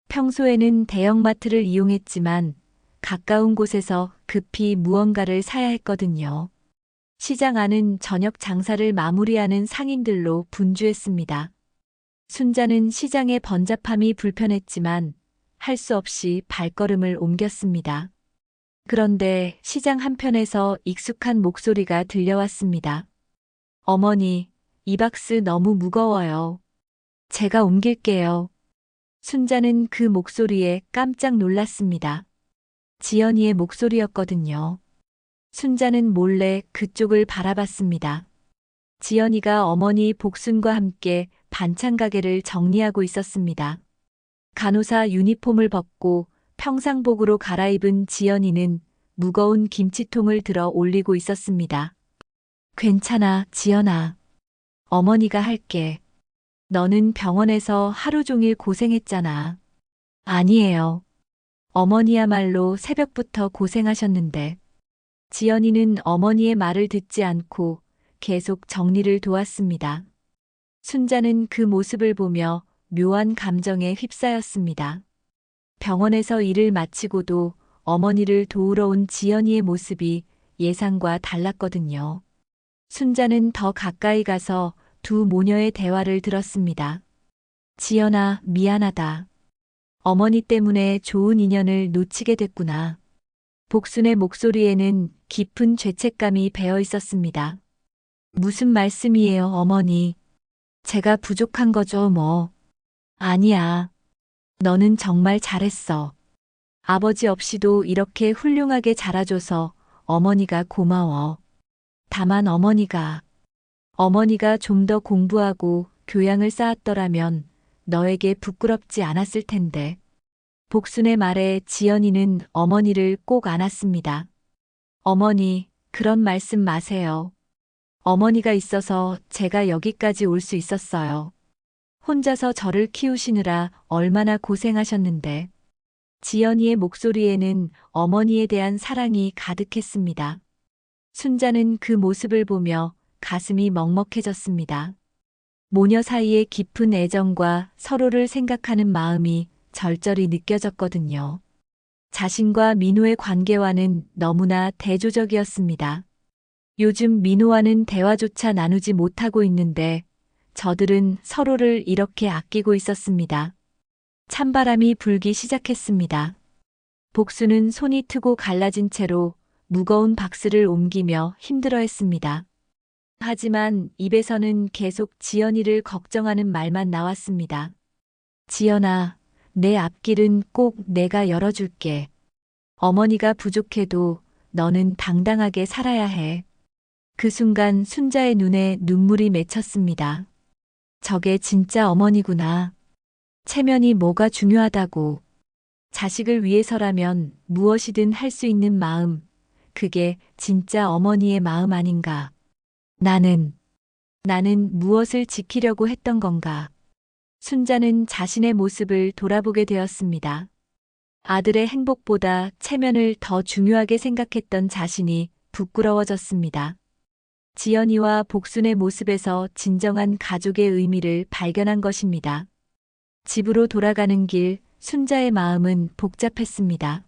평소에는 대형마트를 이용했지만 가까운 곳에서 급히 무언가를 사야 했거든요. 시장 안은 저녁 장사를 마무리하는 상인들로 분주했습니다. 순자는 시장의 번잡함이 불편했지만 할 수 없이 발걸음을 옮겼습니다. 그런데 시장 한편에서 익숙한 목소리가 들려왔습니다. 어머니, 이 박스 너무 무거워요. 제가 옮길게요. 순자는 그 목소리에 깜짝 놀랐습니다. 지연이의 목소리였거든요. 순자는 몰래 그쪽을 바라봤습니다. 지연이가 어머니 복순과 함께 반찬 가게를 정리하고 있었습니다. 간호사 유니폼을 벗고 평상복으로 갈아입은 지연이는 무거운 김치통을 들어 올리고 있었습니다. 괜찮아, 지연아. 어머니가 할게. 너는 병원에서 하루 종일 고생했잖아. 아니에요. 어머니야말로 새벽부터 고생하셨는데. 지연이는 어머니의 말을 듣지 않고 계속 정리를 도왔습니다. 순자는 그 모습을 보며 묘한 감정에 휩싸였습니다. 병원에서 일을 마치고도 어머니를 도우러 온 지연이의 모습이 예상과 달랐거든요. 순자는 더 가까이 가서 두 모녀의 대화를 들었습니다. 지연아, 미안하다. 어머니 때문에 좋은 인연을 놓치게 됐구나. 복순의 목소리에는 깊은 죄책감이 배어 있었습니다. 무슨 말씀이에요, 어머니? 제가 부족한 거죠, 뭐. 아니야. 너는 정말 잘했어. 아버지 없이도 이렇게 훌륭하게 자라줘서 어머니가 고마워. 다만 어머니가 좀 더 공부하고 교양을 쌓았더라면 너에게 부끄럽지 않았을 텐데. 복순의 말에 지연이는 어머니를 꼭 안았습니다. 어머니, 그런 말씀 마세요. 어머니가 있어서 제가 여기까지 올 수 있었어요. 혼자서 저를 키우시느라 얼마나 고생하셨는데. 지연이의 목소리에는 어머니에 대한 사랑이 가득했습니다. 순자는 그 모습을 보며 가슴이 먹먹해졌습니다. 모녀 사이의 깊은 애정과 서로를 생각하는 마음이 절절히 느껴졌거든요. 자신과 민호의 관계와는 너무나 대조적이었습니다. 요즘 민호와는 대화조차 나누지 못하고 있는데 저들은 서로를 이렇게 아끼고 있었습니다. 찬바람이 불기 시작했습니다. 복수는 손이 트고 갈라진 채로 무거운 박스를 옮기며 힘들어했습니다. 하지만 입에서는 계속 지연이를 걱정하는 말만 나왔습니다. 지연아, 내 앞길은 꼭 내가 열어줄게. 어머니가 부족해도 너는 당당하게 살아야 해. 그 순간 순자의 눈에 눈물이 맺혔습니다. 저게 진짜 어머니구나. 체면이 뭐가 중요하다고. 자식을 위해서라면 무엇이든 할 수 있는 마음. 그게 진짜 어머니의 마음 아닌가. 나는 무엇을 지키려고 했던 건가. 순자는 자신의 모습을 돌아보게 되었습니다. 아들의 행복보다 체면을 더 중요하게 생각했던 자신이 부끄러워졌습니다. 지연이와 복순의 모습에서 진정한 가족의 의미를 발견한 것입니다. 집으로 돌아가는 길, 순자의 마음은 복잡했습니다.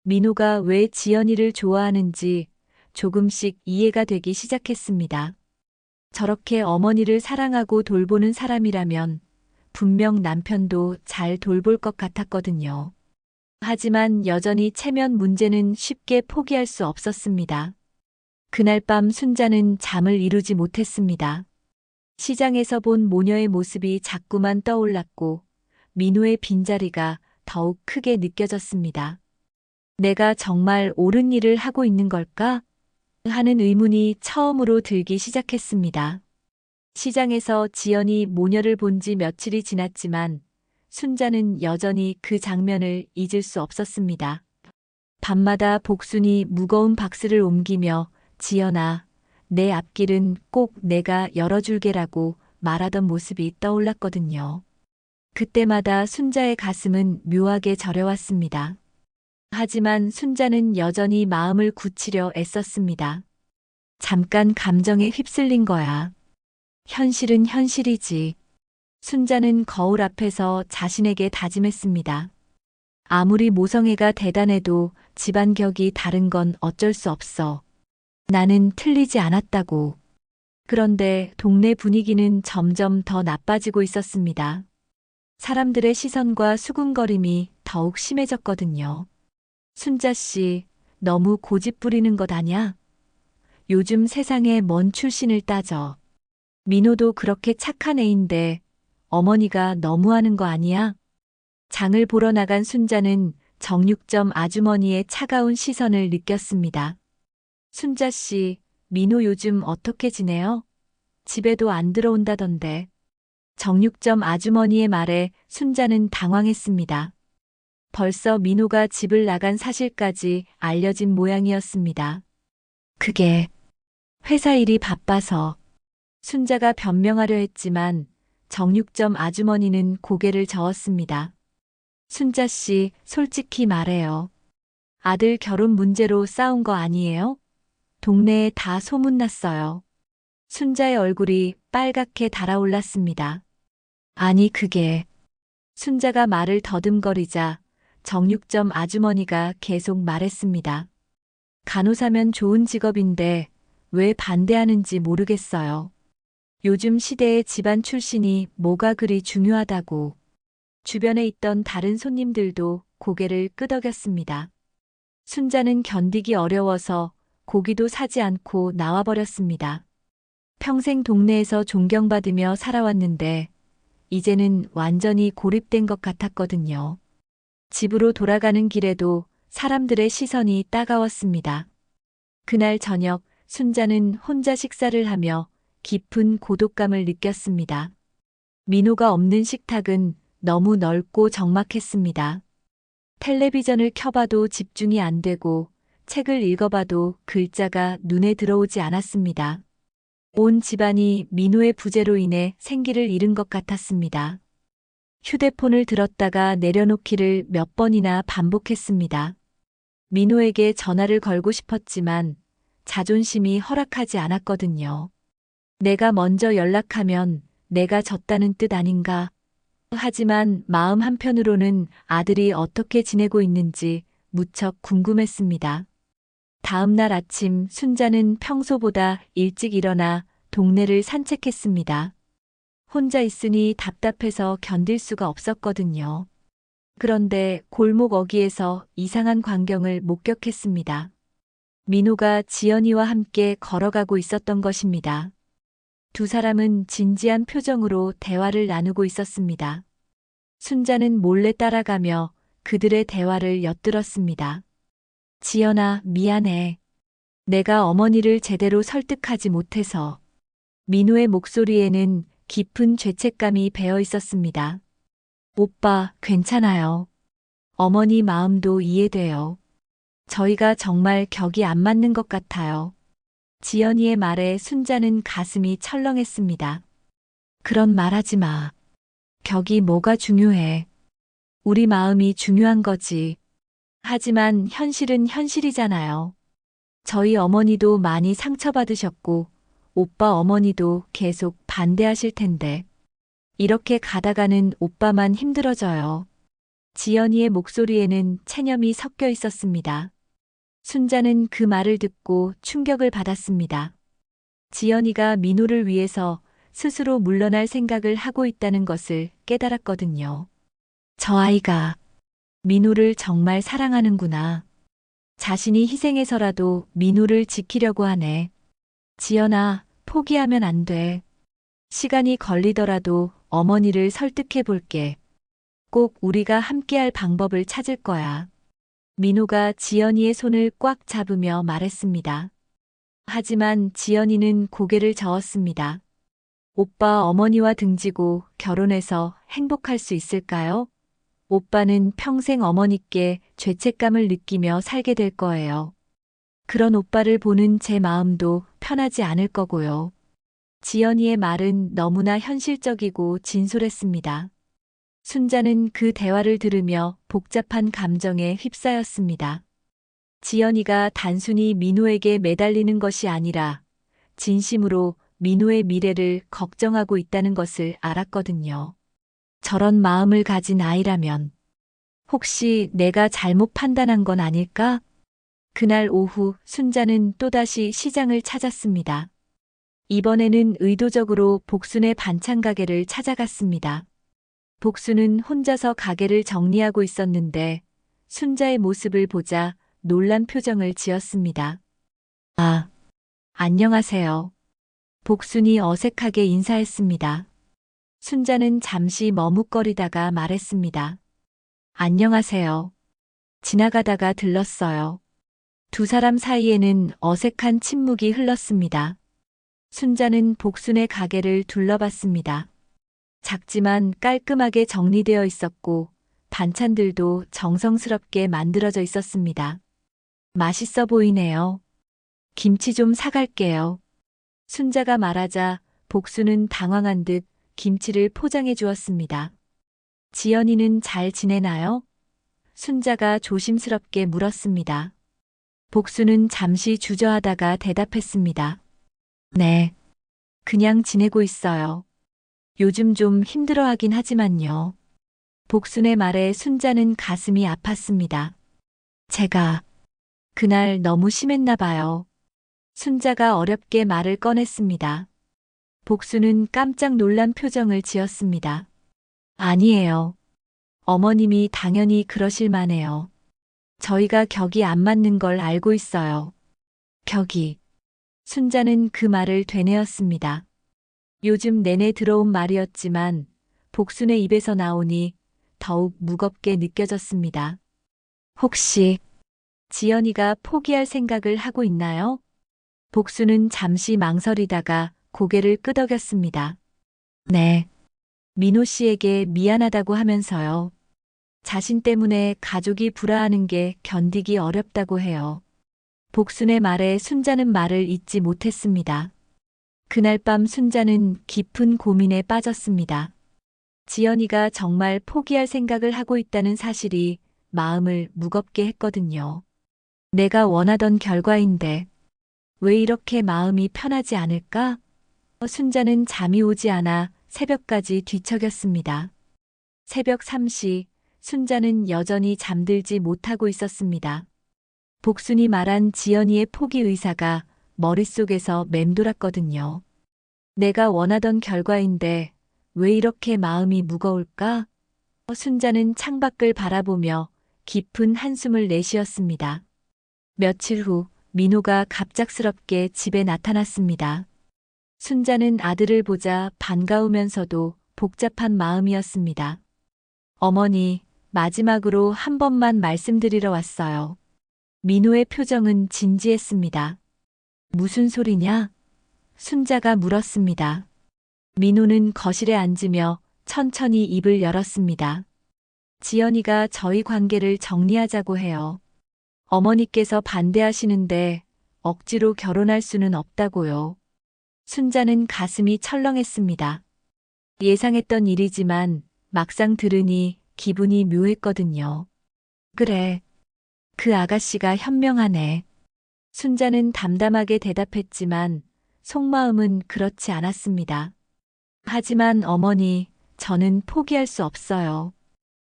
민호가 왜 지연이를 좋아하는지 조금씩 이해가 되기 시작했습니다. 저렇게 어머니를 사랑하고 돌보는 사람이라면 분명 남편도 잘 돌볼 것 같았거든요. 하지만 여전히 체면 문제는 쉽게 포기할 수 없었습니다. 그날 밤 순자는 잠을 이루지 못했습니다. 시장에서 본 모녀의 모습이 자꾸만 떠올랐고 민호의 빈자리가 더욱 크게 느껴졌습니다. 내가 정말 옳은 일을 하고 있는 걸까? 하는 의문이 처음으로 들기 시작했습니다. 시장에서 지연이 모녀를 본 지 며칠이 지났지만 순자는 여전히 그 장면을 잊을 수 없었습니다. 밤마다 복순이 무거운 박스를 옮기며 지연아, 내 앞길은 꼭 내가 열어줄게라고 말하던 모습이 떠올랐거든요. 그때마다 순자의 가슴은 묘하게 저려왔습니다. 하지만 순자는 여전히 마음을 굳히려 애썼습니다. 잠깐 감정에 휩쓸린 거야. 현실은 현실이지. 순자는 거울 앞에서 자신에게 다짐했습니다. 아무리 모성애가 대단해도 집안 격이 다른 건 어쩔 수 없어. 나는 틀리지 않았다고. 그런데 동네 분위기는 점점 더 나빠지고 있었습니다. 사람들의 시선과 수군거림이 더욱 심해졌거든요. 순자 씨, 너무 고집 부리는 것 아냐? 요즘 세상에 뭔 출신을 따져. 민호도 그렇게 착한 애인데 어머니가 너무하는 거 아니야? 장을 보러 나간 순자는 정육점 아주머니의 차가운 시선을 느꼈습니다. 순자 씨, 민호 요즘 어떻게 지내요? 집에도 안 들어온다던데. 정육점 아주머니의 말에 순자는 당황했습니다. 벌써 민호가 집을 나간 사실까지 알려진 모양이었습니다. 그게 회사 일이 바빠서. 순자가 변명하려 했지만 정육점 아주머니는 고개를 저었습니다. 순자 씨, 솔직히 말해요. 아들 결혼 문제로 싸운 거 아니에요? 동네에 다 소문났어요. 순자의 얼굴이 빨갛게 달아올랐습니다. 아니 그게. 순자가 말을 더듬거리자 정육점 아주머니가 계속 말했습니다. 간호사면 좋은 직업인데 왜 반대하는지 모르겠어요. 요즘 시대의 집안 출신이 뭐가 그리 중요하다고. 주변에 있던 다른 손님들도 고개를 끄덕였습니다. 순자는 견디기 어려워서 고기도 사지 않고 나와버렸습니다. 평생 동네에서 존경받으며 살아왔는데 이제는 완전히 고립된 것 같았거든요. 집으로 돌아가는 길에도 사람들의 시선이 따가웠습니다. 그날 저녁 순자는 혼자 식사를 하며 깊은 고독감을 느꼈습니다. 민호가 없는 식탁은 너무 넓고 적막했습니다. 텔레비전을 켜봐도 집중이 안 되고 책을 읽어봐도 글자가 눈에 들어오지 않았습니다. 온 집안이 민호의 부재로 인해 생기를 잃은 것 같았습니다. 휴대폰을 들었다가 내려놓기를 몇 번이나 반복했습니다. 민호에게 전화를 걸고 싶었지만 자존심이 허락하지 않았거든요. 내가 먼저 연락하면 내가 졌다는 뜻 아닌가? 하지만 마음 한편으로는 아들이 어떻게 지내고 있는지 무척 궁금했습니다. 다음 날 아침 순자는 평소보다 일찍 일어나 동네를 산책했습니다. 혼자 있으니 답답해서 견딜 수가 없었거든요. 그런데 골목 어귀에서 이상한 광경을 목격했습니다. 민호가 지연이와 함께 걸어가고 있었던 것입니다. 두 사람은 진지한 표정으로 대화를 나누고 있었습니다. 순자는 몰래 따라가며 그들의 대화를 엿들었습니다. 지연아, 미안해. 내가 어머니를 제대로 설득하지 못해서. 민호의 목소리에는 깊은 죄책감이 배어 있었습니다. 오빠, 괜찮아요. 어머니 마음도 이해돼요. 저희가 정말 격이 안 맞는 것 같아요. 지연이의 말에 순자는 가슴이 철렁했습니다. 그런 말 하지 마. 격이 뭐가 중요해. 우리 마음이 중요한 거지. 하지만 현실은 현실이잖아요. 저희 어머니도 많이 상처받으셨고 오빠 어머니도 계속 반대하실 텐데. 이렇게 가다가는 오빠만 힘들어져요. 지연이의 목소리에는 체념이 섞여 있었습니다. 순자는 그 말을 듣고 충격을 받았습니다. 지연이가 민호를 위해서 스스로 물러날 생각을 하고 있다는 것을 깨달았거든요. 저 아이가 민호를 정말 사랑하는구나. 자신이 희생해서라도 민호를 지키려고 하네. 지연아, 포기하면 안 돼. 시간이 걸리더라도 어머니를 설득해 볼게. 꼭 우리가 함께할 방법을 찾을 거야. 민호가 지연이의 손을 꽉 잡으며 말했습니다. 하지만 지연이는 고개를 저었습니다. 오빠 어머니와 등지고 결혼해서 행복할 수 있을까요? 오빠는 평생 어머니께 죄책감을 느끼며 살게 될 거예요. 그런 오빠를 보는 제 마음도 편하지 않을 거고요. 지연이의 말은 너무나 현실적이고 진솔했습니다. 순자는 그 대화를 들으며 복잡한 감정에 휩싸였습니다. 지연이가 단순히 민호에게 매달리는 것이 아니라 진심으로 민호의 미래를 걱정하고 있다는 것을 알았거든요. 저런 마음을 가진 아이라면 혹시 내가 잘못 판단한 건 아닐까? 그날 오후 순자는 또다시 시장을 찾았습니다. 이번에는 의도적으로 복순의 반찬 가게를 찾아갔습니다. 복수는 혼자서 가게를 정리하고 있었는데 순자의 모습을 보자 놀란 표정을 지었습니다. 아, 안녕하세요. 복순이 어색하게 인사했습니다. 순자는 잠시 머뭇거리다가 말했습니다. 안녕하세요. 지나가다가 들렀어요. 두 사람 사이에는 어색한 침묵이 흘렀습니다. 순자는 복순의 가게를 둘러봤습니다. 작지만 깔끔하게 정리되어 있었고 반찬들도 정성스럽게 만들어져 있었습니다. 맛있어 보이네요. 김치 좀 사갈게요. 순자가 말하자 복수는 당황한 듯 김치를 포장해 주었습니다. 지연이는 잘 지내나요? 순자가 조심스럽게 물었습니다. 복수는 잠시 주저하다가 대답했습니다. 네. 그냥 지내고 있어요. 요즘 좀 힘들어하긴 하지만요. 복순의 말에 순자는 가슴이 아팠습니다. 제가 그날 너무 심했나 봐요. 순자가 어렵게 말을 꺼냈습니다. 복수는 깜짝 놀란 표정을 지었습니다. 아니에요. 어머님이 당연히 그러실 만해요. 저희가 격이 안 맞는 걸 알고 있어요. 격이. 순자는 그 말을 되뇌었습니다. 요즘 내내 들어온 말이었지만 복순의 입에서 나오니 더욱 무겁게 느껴졌습니다. 혹시 지연이가 포기할 생각을 하고 있나요? 복수는 잠시 망설이다가 고개를 끄덕였습니다. 네. 민호 씨에게 미안하다고 하면서요. 자신 때문에 가족이 불화하는 게 견디기 어렵다고 해요. 복순의 말에 순자는 말을 잇지 못했습니다. 그날 밤 순자는 깊은 고민에 빠졌습니다. 지연이가 정말 포기할 생각을 하고 있다는 사실이 마음을 무겁게 했거든요. 내가 원하던 결과인데 왜 이렇게 마음이 편하지 않을까? 순자는 잠이 오지 않아 새벽까지 뒤척였습니다. 새벽 3시 순자는 여전히 잠들지 못하고 있었습니다. 복순이 말한 지연이의 포기 의사가 머릿속에서 맴돌았거든요. 내가 원하던 결과인데 왜 이렇게 마음이 무거울까? 순자는 창밖을 바라보며 깊은 한숨을 내쉬었습니다. 며칠 후 민호가 갑작스럽게 집에 나타났습니다. 순자는 아들을 보자 반가우면서도 복잡한 마음이었습니다. 어머니, 마지막으로 한 번만 말씀드리러 왔어요. 민호의 표정은 진지했습니다. 무슨 소리냐? 순자가 물었습니다. 민호는 거실에 앉으며 천천히 입을 열었습니다. 지연이가 저희 관계를 정리하자고 해요. 어머니께서 반대하시는데 억지로 결혼할 수는 없다고요. 순자는 가슴이 철렁했습니다. 예상했던 일이지만 막상 들으니 기분이 묘했거든요. 그래. 그 아가씨가 현명하네. 순자는 담담하게 대답했지만 속마음은 그렇지 않았습니다. 하지만 어머니, 저는 포기할 수 없어요.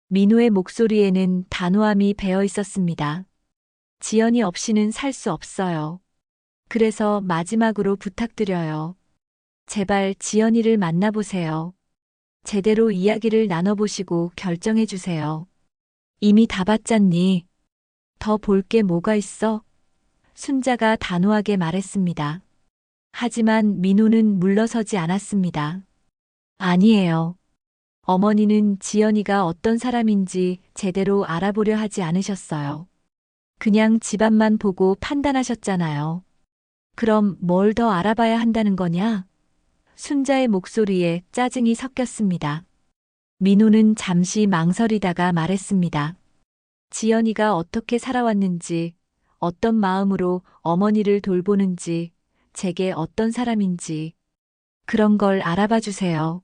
민호의 목소리에는 단호함이 배어 있었습니다. 지연이 없이는 살 수 없어요. 그래서 마지막으로 부탁드려요. 제발 지연이를 만나보세요. 제대로 이야기를 나눠보시고 결정해 주세요. 이미 다 봤잖니. 더 볼 게 뭐가 있어? 순자가 단호하게 말했습니다. 하지만 민호는 물러서지 않았습니다. 아니에요. 어머니는 지연이가 어떤 사람인지 제대로 알아보려 하지 않으셨어요. 그냥 집안만 보고 판단하셨잖아요. 그럼 뭘 더 알아봐야 한다는 거냐? 순자의 목소리에 짜증이 섞였습니다. 민호는 잠시 망설이다가 말했습니다. 지연이가 어떻게 살아왔는지, 어떤 마음으로 어머니를 돌보는지, 제게 어떤 사람인지, 그런 걸 알아봐 주세요.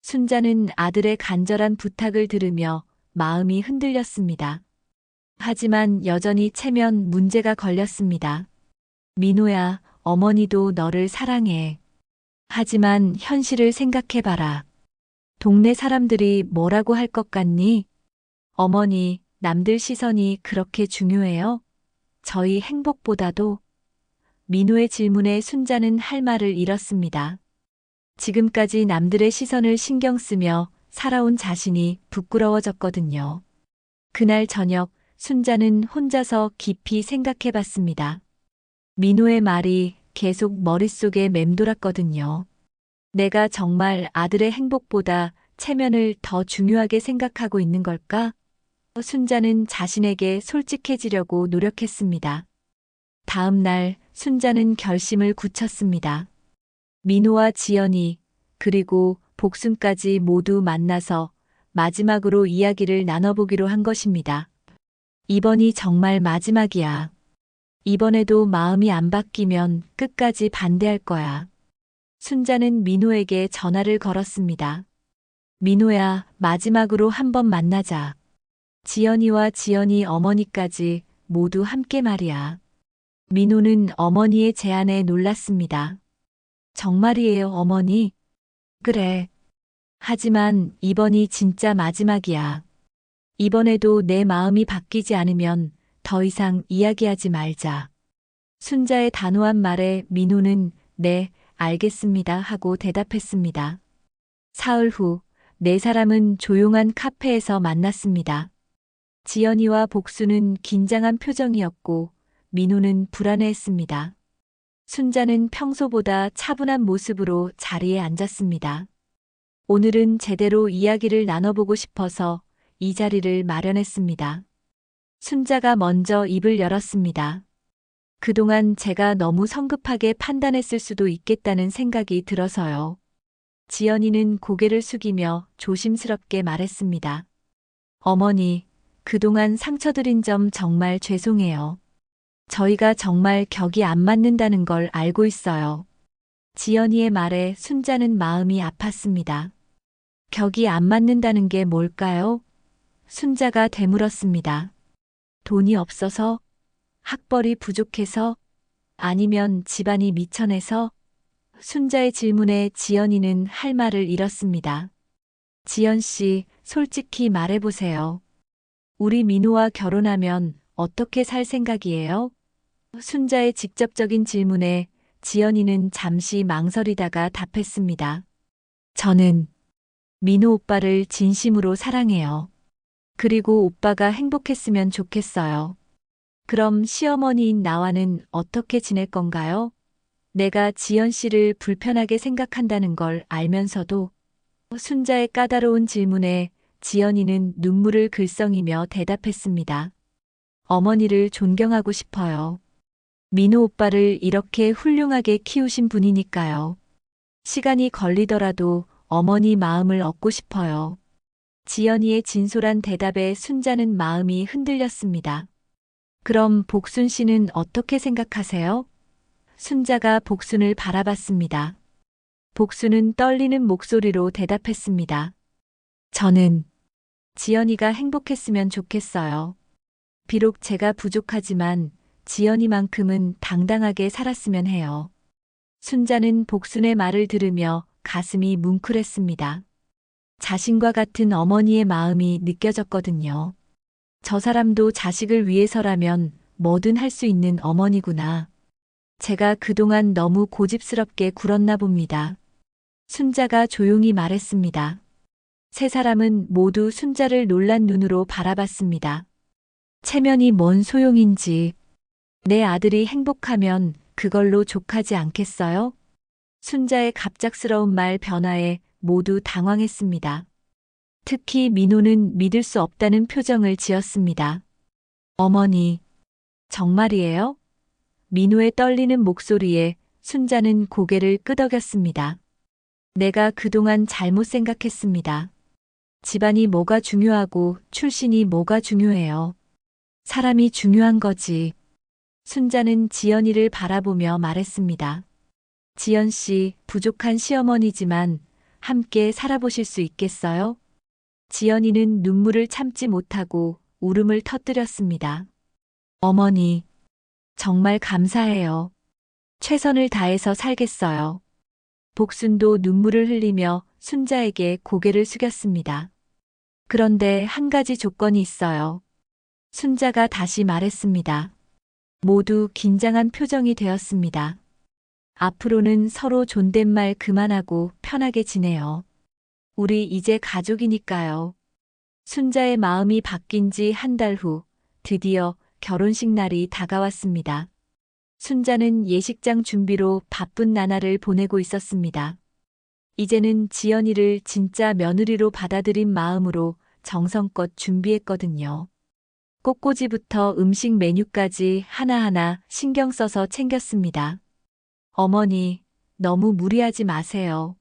순자는 아들의 간절한 부탁을 들으며 마음이 흔들렸습니다. 하지만 여전히 체면 문제가 걸렸습니다. 민호야, 어머니도 너를 사랑해. 하지만 현실을 생각해봐라. 동네 사람들이 뭐라고 할 것 같니? 어머니, 남들 시선이 그렇게 중요해요? 저희 행복보다도? 민호의 질문에 순자는 할 말을 잃었습니다. 지금까지 남들의 시선을 신경 쓰며 살아온 자신이 부끄러워졌거든요. 그날 저녁 순자는 혼자서 깊이 생각해 봤습니다. 민호의 말이 계속 머릿속에 맴돌았거든요. 내가 정말 아들의 행복보다 체면을 더 중요하게 생각하고 있는 걸까? 순자는 자신에게 솔직해지려고 노력했습니다. 다음 날 순자는 결심을 굳혔습니다. 민호와 지연이 그리고 복순까지 모두 만나서 마지막으로 이야기를 나눠보기로 한 것입니다. 이번이 정말 마지막이야. 이번에도 마음이 안 바뀌면 끝까지 반대할 거야. 순자는 민호에게 전화를 걸었습니다. 민호야, 마지막으로 한번 만나자. 지연이와 지연이 어머니까지 모두 함께 말이야. 민호는 어머니의 제안에 놀랐습니다. 정말이에요, 어머니? 그래. 하지만 이번이 진짜 마지막이야. 이번에도 내 마음이 바뀌지 않으면 더 이상 이야기하지 말자. 순자의 단호한 말에 민호는 네, 알겠습니다 하고 대답했습니다. 사흘 후, 네 사람은 조용한 카페에서 만났습니다. 지연이와 복수는 긴장한 표정이었고 민호는 불안해했습니다. 순자는 평소보다 차분한 모습으로 자리에 앉았습니다. 오늘은 제대로 이야기를 나눠보고 싶어서 이 자리를 마련했습니다. 순자가 먼저 입을 열었습니다. 그동안 제가 너무 성급하게 판단했을 수도 있겠다는 생각이 들어서요. 지연이는 고개를 숙이며 조심스럽게 말했습니다. 어머니, 그동안 상처드린 점 정말 죄송해요. 저희가 정말 격이 안 맞는다는 걸 알고 있어요. 지연이의 말에 순자는 마음이 아팠습니다. 격이 안 맞는다는 게 뭘까요? 순자가 되물었습니다. 돈이 없어서? 학벌이 부족해서? 아니면 집안이 미천해서? 순자의 질문에 지연이는 할 말을 잃었습니다. 지연 씨, 솔직히 말해보세요. 우리 민호와 결혼하면 어떻게 살 생각이에요? 순자의 직접적인 질문에 지연이는 잠시 망설이다가 답했습니다. 저는 민호 오빠를 진심으로 사랑해요. 그리고 오빠가 행복했으면 좋겠어요. 그럼 시어머니인 나와는 어떻게 지낼 건가요? 내가 지연 씨를 불편하게 생각한다는 걸 알면서도 순자의 까다로운 질문에 지연이는 눈물을 글썽이며 대답했습니다. 어머니를 존경하고 싶어요. 민호 오빠를 이렇게 훌륭하게 키우신 분이니까요. 시간이 걸리더라도 어머니 마음을 얻고 싶어요. 지연이의 진솔한 대답에 순자는 마음이 흔들렸습니다. 그럼 복순 씨는 어떻게 생각하세요? 순자가 복순을 바라봤습니다. 복순은 떨리는 목소리로 대답했습니다. 저는 지연이가 행복했으면 좋겠어요. 비록 제가 부족하지만 지연이만큼은 당당하게 살았으면 해요. 순자는 복순의 말을 들으며 가슴이 뭉클했습니다. 자신과 같은 어머니의 마음이 느껴졌거든요. 저 사람도 자식을 위해서라면 뭐든 할 수 있는 어머니구나. 제가 그동안 너무 고집스럽게 굴었나 봅니다. 순자가 조용히 말했습니다. 세 사람은 모두 순자를 놀란 눈으로 바라봤습니다. 체면이 뭔 소용인지. 내 아들이 행복하면 그걸로 족하지 않겠어요? 순자의 갑작스러운 말 변화에 모두 당황했습니다. 특히 민호는 믿을 수 없다는 표정을 지었습니다. 어머니, 정말이에요? 민호의 떨리는 목소리에 순자는 고개를 끄덕였습니다. 내가 그동안 잘못 생각했습니다. 집안이 뭐가 중요하고 출신이 뭐가 중요해요. 사람이 중요한 거지. 순자는 지연이를 바라보며 말했습니다. 지연 씨, 부족한 시어머니지만 함께 살아보실 수 있겠어요? 지연이는 눈물을 참지 못하고 울음을 터뜨렸습니다. 어머니, 정말 감사해요. 최선을 다해서 살겠어요. 복순도 눈물을 흘리며 순자에게 고개를 숙였습니다. 그런데 한 가지 조건이 있어요. 순자가 다시 말했습니다. 모두 긴장한 표정이 되었습니다. 앞으로는 서로 존댓말 그만하고 편하게 지내요. 우리 이제 가족이니까요. 순자의 마음이 바뀐 지 한 달 후 드디어 결혼식 날이 다가왔습니다. 순자는 예식장 준비로 바쁜 나날을 보내고 있었습니다. 이제는 지연이를 진짜 며느리로 받아들인 마음으로 정성껏 준비했거든요. 꽃꽂이부터 음식 메뉴까지 하나하나 신경 써서 챙겼습니다. 어머니, 너무 무리하지 마세요.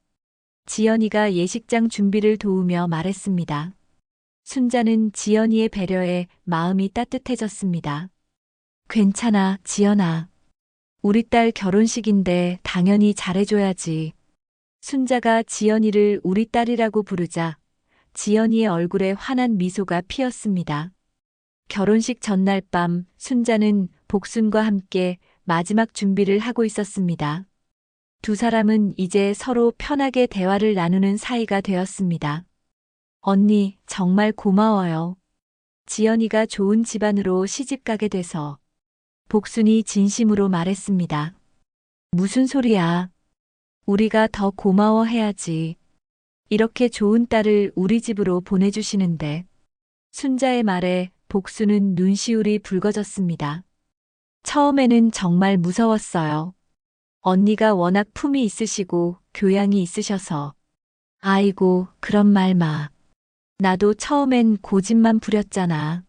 지연이가 예식장 준비를 도우며 말했습니다. 순자는 지연이의 배려에 마음이 따뜻해졌습니다. 괜찮아, 지연아. 우리 딸 결혼식인데 당연히 잘해줘야지. 순자가 지연이를 우리 딸이라고 부르자 지연이의 얼굴에 환한 미소가 피었습니다. 결혼식 전날 밤 순자는 복순과 함께 마지막 준비를 하고 있었습니다. 두 사람은 이제 서로 편하게 대화를 나누는 사이가 되었습니다. 언니, 정말 고마워요. 지연이가 좋은 집안으로 시집가게 돼서. 복순이 진심으로 말했습니다. 무슨 소리야. 우리가 더 고마워해야지. 이렇게 좋은 딸을 우리 집으로 보내주시는데. 순자의 말에 복순은 눈시울이 붉어졌습니다. 처음에는 정말 무서웠어요. 언니가 워낙 품이 있으시고 교양이 있으셔서. 아이고, 그런 말 마. 나도 처음엔 고집만 부렸잖아.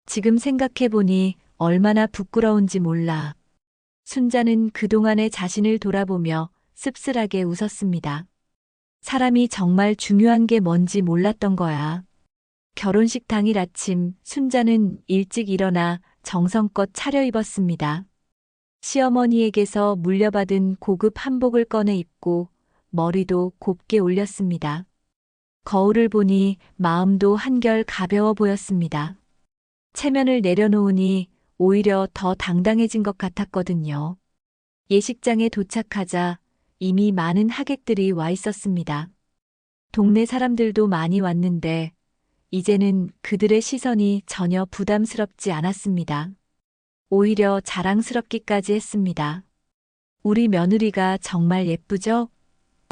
지금 생각해보니 얼마나 부끄러운지 몰라. 순자는 그동안의 자신을 돌아보며 씁쓸하게 웃었습니다. 사람이 정말 중요한 게 뭔지 몰랐던 거야. 결혼식 당일 아침 순자는 일찍 일어나 정성껏 차려입었습니다. 시어머니에게서 물려받은 고급 한복을 꺼내 입고 머리도 곱게 올렸습니다. 거울을 보니 마음도 한결 가벼워 보였습니다. 체면을 내려놓으니 오히려 더 당당해진 것 같았거든요. 예식장에 도착하자 이미 많은 하객들이 와 있었습니다. 동네 사람들도 많이 왔는데 이제는 그들의 시선이 전혀 부담스럽지 않았습니다. 오히려 자랑스럽기까지 했습니다. 우리 며느리가 정말 예쁘죠?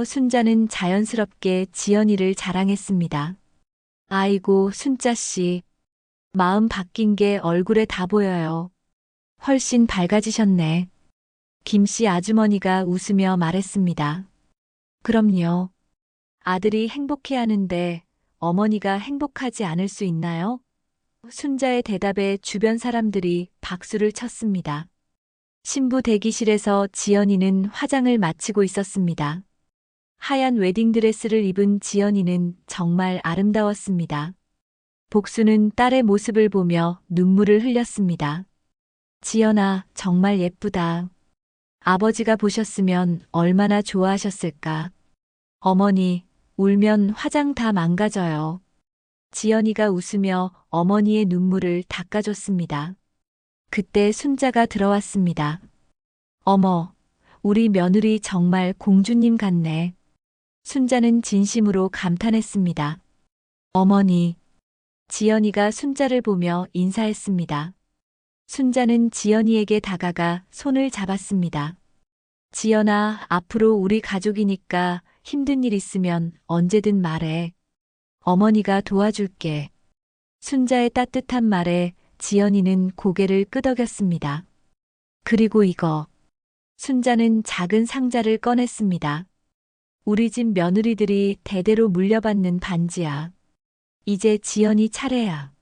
순자는 자연스럽게 지연이를 자랑했습니다. 아이고, 순자씨. 마음 바뀐 게 얼굴에 다 보여요. 훨씬 밝아지셨네. 김씨 아주머니가 웃으며 말했습니다. 그럼요. 아들이 행복해하는데 어머니가 행복하지 않을 수 있나요? 순자의 대답에 주변 사람들이 박수를 쳤습니다. 신부 대기실에서 지연이는 화장을 마치고 있었습니다. 하얀 웨딩드레스를 입은 지연이는 정말 아름다웠습니다. 복수는 딸의 모습을 보며 눈물을 흘렸습니다. 지연아, 정말 예쁘다. 아버지가 보셨으면 얼마나 좋아하셨을까. 어머니, 울면 화장 다 망가져요. 지연이가 웃으며 어머니의 눈물을 닦아줬습니다. 그때 순자가 들어왔습니다. 어머, 우리 며느리 정말 공주님 같네. 순자는 진심으로 감탄했습니다. 어머니. 지연이가 순자를 보며 인사했습니다. 순자는 지연이에게 다가가 손을 잡았습니다. 지연아, 앞으로 우리 가족이니까 힘든 일 있으면 언제든 말해. 어머니가 도와줄게. 순자의 따뜻한 말에 지연이는 고개를 끄덕였습니다. 그리고 이거. 순자는 작은 상자를 꺼냈습니다. 우리 집 며느리들이 대대로 물려받는 반지야. 이제 지연이 차례야.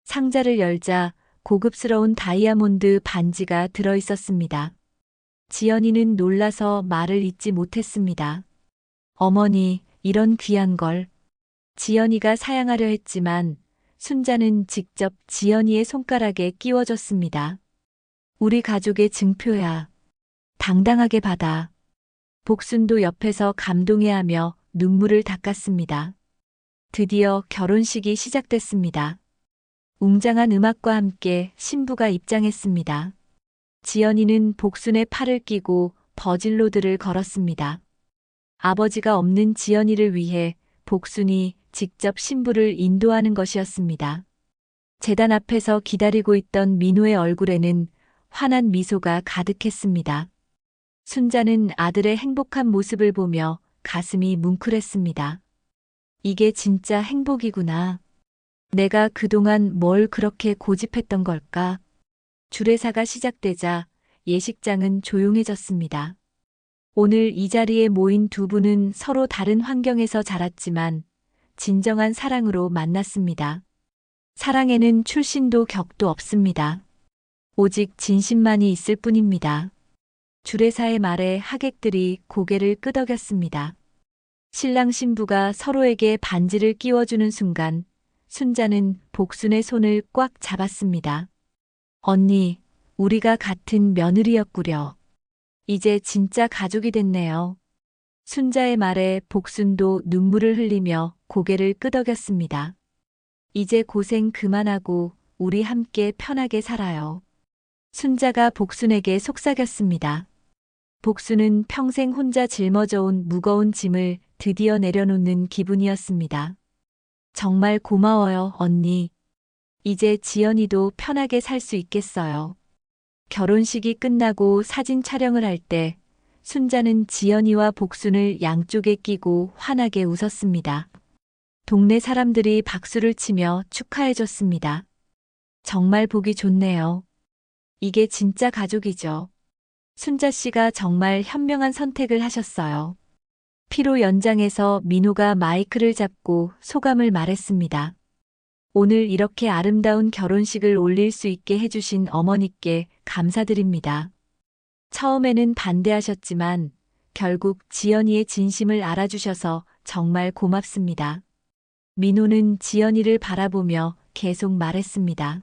상자를 열자 고급스러운 다이아몬드 반지가 들어 있었습니다. 지연이는 놀라서 말을 잇지 못했습니다. 어머니, 이런 귀한 걸. 지연이가 사양하려 했지만 순자는 직접 지연이의 손가락에 끼워줬습니다. 우리 가족의 증표야. 당당하게 받아. 복순도 옆에서 감동해하며 눈물을 닦았습니다. 드디어 결혼식이 시작됐습니다. 웅장한 음악과 함께 신부가 입장했습니다. 지연이는 복순의 팔을 끼고 버질로드를 걸었습니다. 아버지가 없는 지연이를 위해 복순이 직접 신부를 인도하는 것이었습니다. 제단 앞에서 기다리고 있던 민호의 얼굴에는 환한 미소가 가득했습니다. 순자는 아들의 행복한 모습을 보며 가슴이 뭉클했습니다. 이게 진짜 행복이구나. 내가 그동안 뭘 그렇게 고집했던 걸까? 주례사가 시작되자 예식장은 조용해졌습니다. 오늘 이 자리에 모인 두 분은 서로 다른 환경에서 자랐지만 진정한 사랑으로 만났습니다. 사랑에는 출신도 격도 없습니다. 오직 진심만이 있을 뿐입니다. 주례사의 말에 하객들이 고개를 끄덕였습니다. 신랑 신부가 서로에게 반지를 끼워주는 순간 순자는 복순의 손을 꽉 잡았습니다. 언니, 우리가 같은 며느리였구려. 이제 진짜 가족이 됐네요. 순자의 말에 복순도 눈물을 흘리며 고개를 끄덕였습니다. 이제 고생 그만하고 우리 함께 편하게 살아요. 순자가 복순에게 속삭였습니다. 복순은 평생 혼자 짊어져온 무거운 짐을 드디어 내려놓는 기분이었습니다. 정말 고마워요, 언니. 이제 지연이도 편하게 살 수 있겠어요. 결혼식이 끝나고 사진 촬영을 할 때 순자는 지연이와 복순을 양쪽에 끼고 환하게 웃었습니다. 동네 사람들이 박수를 치며 축하해줬습니다. 정말 보기 좋네요. 이게 진짜 가족이죠. 순자 씨가 정말 현명한 선택을 하셨어요. 피로 연장에서 민호가 마이크를 잡고 소감을 말했습니다. 오늘 이렇게 아름다운 결혼식을 올릴 수 있게 해주신 어머니께 감사드립니다. 처음에는 반대하셨지만 결국 지연이의 진심을 알아주셔서 정말 고맙습니다. 민호는 지연이를 바라보며 계속 말했습니다.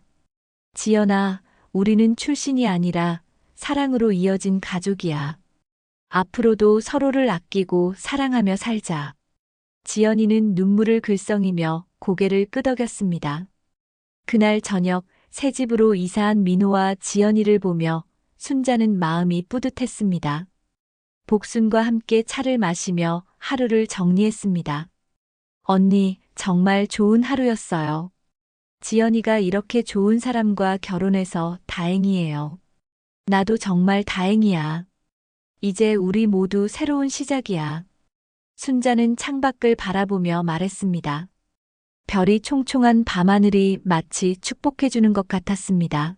지연아, 우리는 출신이 아니라 사랑으로 이어진 가족이야. 앞으로도 서로를 아끼고 사랑하며 살자. 지연이는 눈물을 글썽이며 고개를 끄덕였습니다. 그날 저녁 새 집으로 이사한 민호와 지연이를 보며 순자는 마음이 뿌듯했습니다. 복순과 함께 차를 마시며 하루를 정리했습니다. 언니, 정말 좋은 하루였어요. 지연이가 이렇게 좋은 사람과 결혼해서 다행이에요. 나도 정말 다행이야. 이제 우리 모두 새로운 시작이야. 순자는 창밖을 바라보며 말했습니다. 별이 총총한 밤하늘이 마치 축복해주는 것 같았습니다.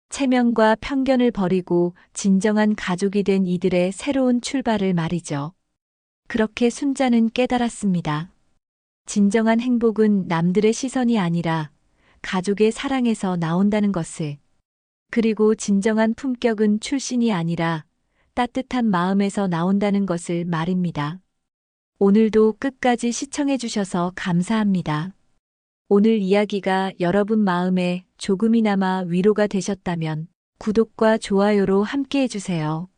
체면과 편견을 버리고 진정한 가족이 된 이들의 새로운 출발을 말이죠. 그렇게 순자는 깨달았습니다. 진정한 행복은 남들의 시선이 아니라 가족의 사랑에서 나온다는 것을. 그리고 진정한 품격은 출신이 아니라 따뜻한 마음에서 나온다는 것을 말입니다. 오늘도 끝까지 시청해 주셔서 감사합니다. 오늘 이야기가 여러분 마음에 조금이나마 위로가 되셨다면 구독과 좋아요로 함께 해주세요.